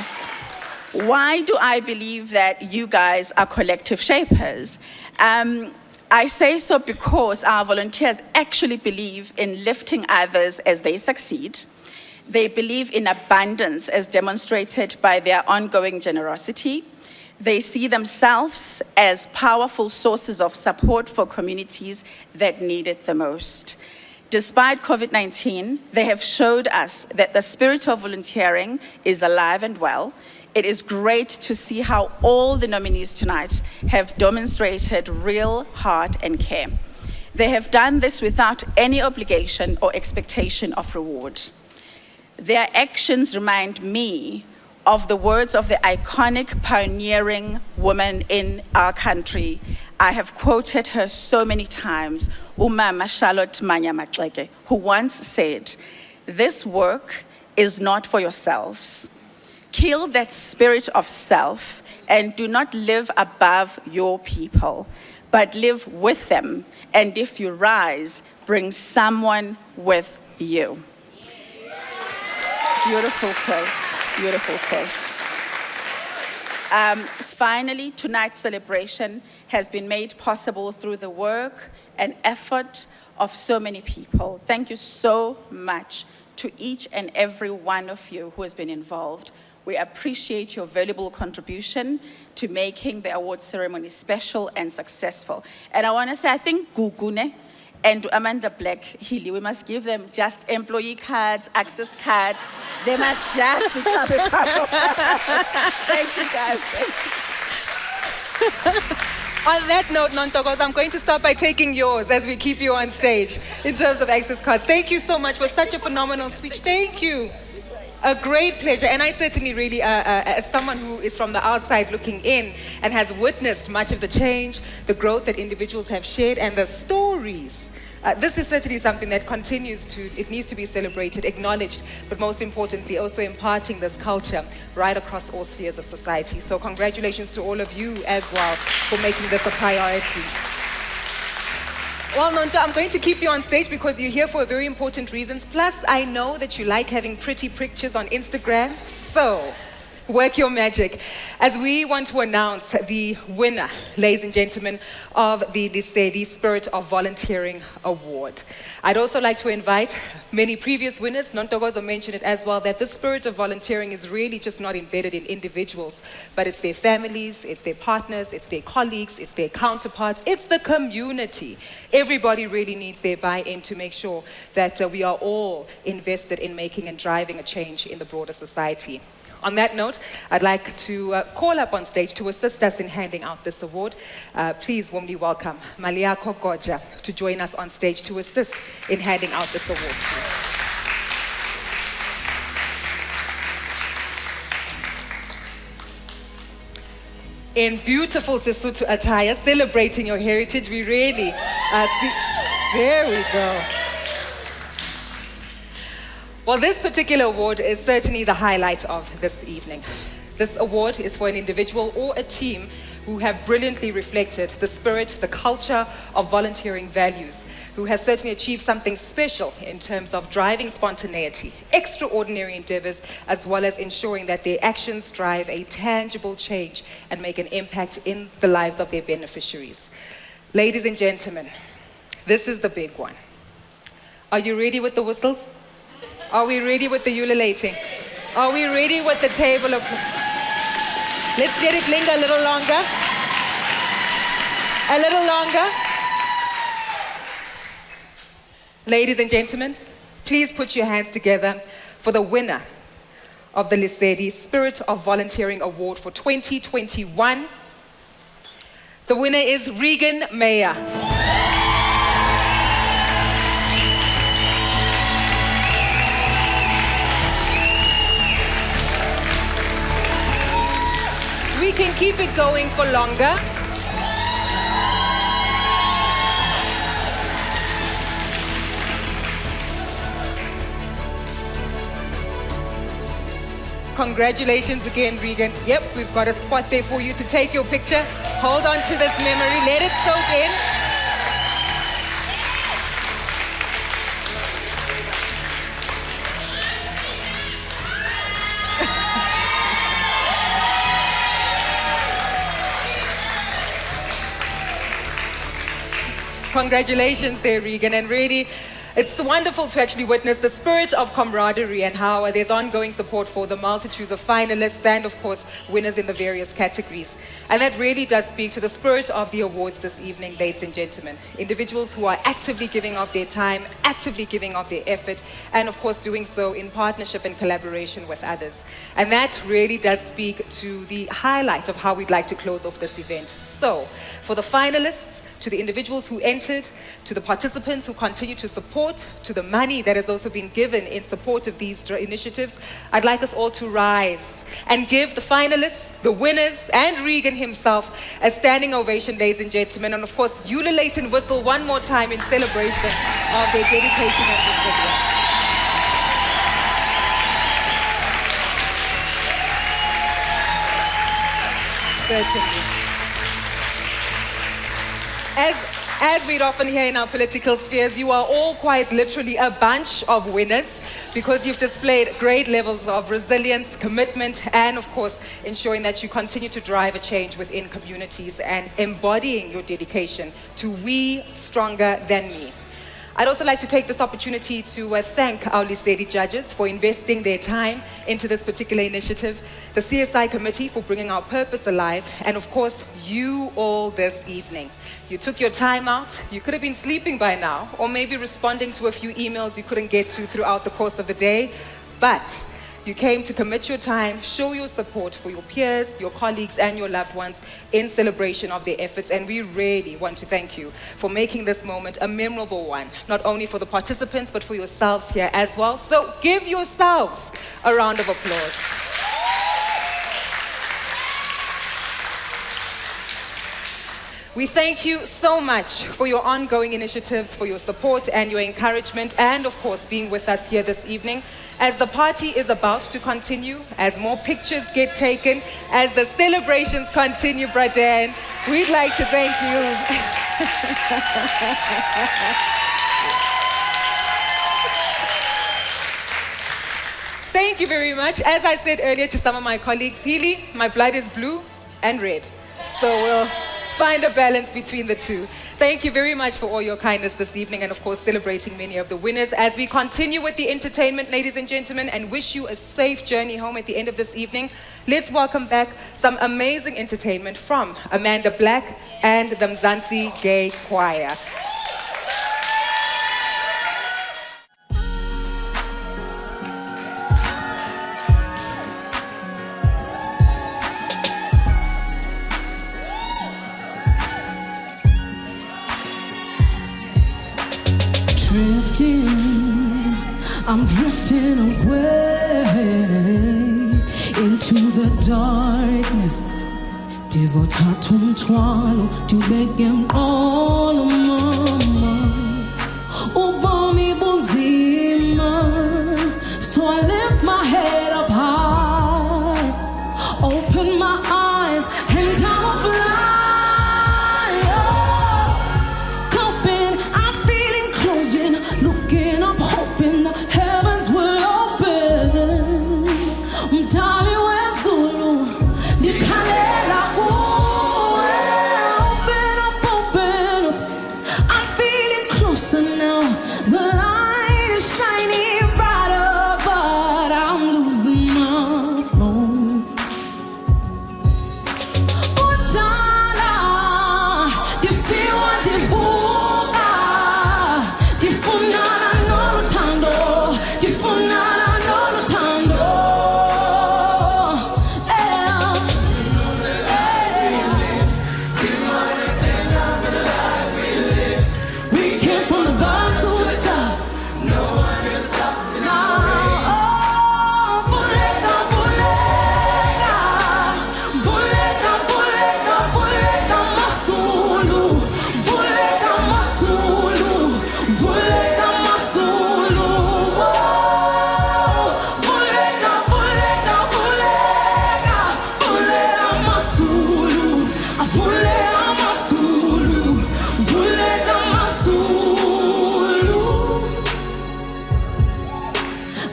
Why do I believe that you guys are collective shapers? I say so because our volunteers actually believe in lifting others as they succeed. They believe in abundance as demonstrated by their ongoing generosity. They see themselves as powerful sources of support for communities that need it the most. Despite COVID-19, they have showed us that the spirit of volunteering is alive and well. It is great to see how all the nominees tonight have demonstrated real heart and care. They have done this without any obligation or expectation of reward. Their actions remind me of the words of the iconic pioneering woman in our country. I have quoted her so many times, Umama Charlotte Manya Maxeke, who once said, "This work is not for yourselves. Kill that spirit of self and do not live above your people, but live with them. And if you rise, bring someone with you." Beautiful quote, beautiful quote. Finally, tonight's celebration has been made possible through the work and effort of so many people. Thank you so much to each and every one of you who has been involved. We appreciate your valuable contribution to making the award ceremony special and successful. And I want to say, I think Gugune and Amanda Black-Healy, we must give them just employee cards, access cards. They must just become a part of Thank you, guys. On that note, Nontokozo, I'm going to start by taking yours as we keep you on stage in terms of access cards. Thank you so much for such a phenomenal speech. Thank you. A great pleasure, and I certainly really, as someone who is from the outside looking in and has witnessed much of the change, the growth that individuals have shared, and the stories, this is certainly something that it needs to be celebrated, acknowledged, but most importantly, also imparting this culture right across all spheres of society. So congratulations to all of you as well for making this a priority. Well, Nonto, I'm going to keep you on stage because you're here for very important reasons. Plus, I know that you like having pretty pictures on Instagram. So, work your magic as we want to announce the winner, ladies and gentlemen, of the Lesedi Spirit of Volunteering Award. I'd also like to invite many previous winners. Nontokozo mentioned it as well, that the spirit of volunteering is really just not embedded in individuals, but it's their families, it's their partners, it's their colleagues, it's their counterparts, it's the community. Everybody really needs their buy-in to make sure that we are all invested in making and driving a change in the broader society. On that note, I'd like to call up on stage to assist us in handing out this award. Please warmly welcome Maliako Goja to join us on stage to assist in handing out this award. In beautiful Sesotho attire, celebrating your heritage, we really see. There we go. Well, this particular award is certainly the highlight of this evening. This award is for an individual or a team who have brilliantly reflected the spirit, the culture of volunteering values, who has certainly achieved something special in terms of driving spontaneity, extraordinary endeavors, as well as ensuring that their actions drive a tangible change and make an impact in the lives of their beneficiaries. Ladies and gentlemen, this is the big one. Are you ready with the whistles? Are we ready with the ululating? Are we ready with the table of... Let's let it linger a little longer. A little longer. Ladies and gentlemen, please put your hands together for the winner of the Lesedi Spirit of Volunteering Award for 2021. The winner is Regan Meyer. We can keep it going for longer. Congratulations again, Regan. Yep, we've got a spot there for you to take your picture. Hold on to this memory, let it soak in. Congratulations there, Regan, and really, it's wonderful to actually witness the spirit of camaraderie and how there's ongoing support for the multitudes of finalists and, of course, winners in the various categories. And that really does speak to the spirit of the awards this evening, ladies and gentlemen. Individuals who are actively giving of their time, actively giving of their effort, and, of course, doing so in partnership and collaboration with others. And that really does speak to the highlight of how we'd like to close off this event. So, for the finalists, to the individuals who entered, to the participants who continue to support, to the money that has also been given in support of these initiatives, I'd like us all to rise and give the finalists, the winners, and Regan himself a standing ovation, ladies and gentlemen. And of course, ululate and whistle one more time in celebration of their dedication and resilience. Certainly. As we'd often hear in our political spheres, you are all quite literally a bunch of winners because you've displayed great levels of resilience, commitment, and of course, ensuring that you continue to drive a change within communities and embodying your dedication to we stronger than me. I'd also like to take this opportunity to thank our Lesedi judges for investing their time into this particular initiative, the CSI committee for bringing our purpose alive, and of course, you all this evening. You took your time out. You could have been sleeping by now, or maybe responding to a few emails you couldn't get to throughout the course of the day, but you came to commit your time, show your support for your peers, your colleagues, and your loved ones in celebration of their efforts. And we really want to thank you for making this moment a memorable one, not only for the participants, but for yourselves here as well. So give yourselves a round of applause. We thank you so much for your ongoing initiatives, for your support and your encouragement, and of course, being with us here this evening. As the party is about to continue, as more pictures get taken, as the celebrations continue, Bradan, we'd like to thank you. Thank you very much. As I said earlier to some of my colleagues, Healy, my blood is blue and red. So we'll find a balance between the two. Thank you very much for all your kindness this evening and of course celebrating many of the winners as we continue with the entertainment, ladies and gentlemen, and wish you a safe journey home at the end of this evening. Let's welcome back some amazing entertainment from Amanda Black and the Mzansi Gay Choir. I'm drifting away into the darkness. Ndizothatha umthwalo ndibeke mqolo mama. Ubomi bunzima, so I lift my head up high, open my eyes and I'll fly. looking up, hoping the heavens will open. Mtali wezulu, nikhalela kuwe. Open up, open up. I'm feeling closer now. The light is shining brighter, but I'm losing my home. Utala, disiwa divuka, difunana noluthando, difunana noluthando. We came from the bottom to the top. No one can stop us now. Oh, Vuleka, Vuleka, Vuleka, Vuleka, Vuleka Masulu, Vuleka Masulu, Vuleka Masulu. Oh, Vuleka, Vuleka, Vuleka, Vuleka Masulu, Vuleka Masulu, Vuleka Masulu.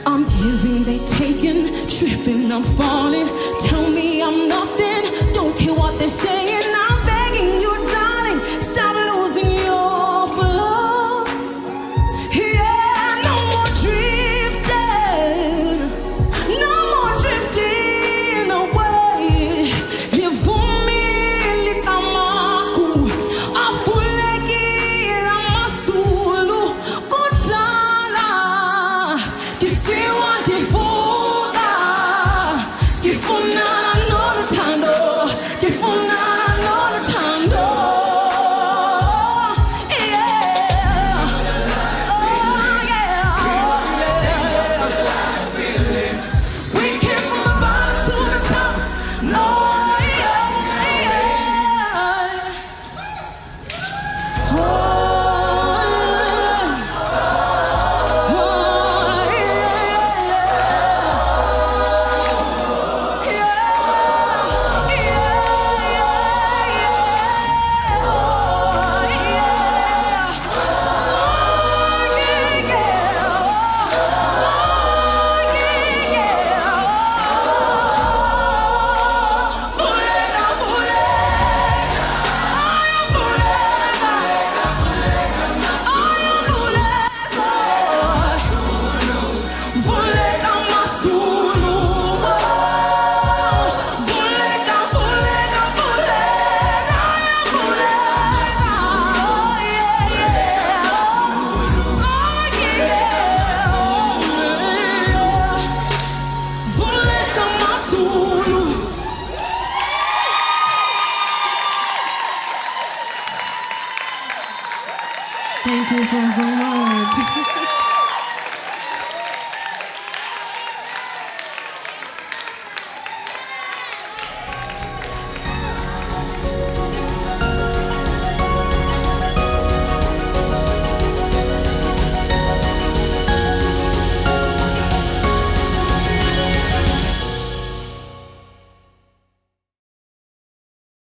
I'm giving, they taking, tripping, I'm falling. Tell me I'm nothing, don't care what they're saying. I'm begging you, darling, stop losing your love. Yeah, no more drifting, no more drifting away. Livumi litamaku, afuleki la masulu, kudala, disiwa divuka, difunana noluthando, difunana noluthando. Yeah. Oh, yeah. We came from the bottom to the top. No, Vuleka Masulu, Vuleka, Vuleka, Vuleka, Vuleka, oh yeah, Vuleka Masulu. Thank you so much.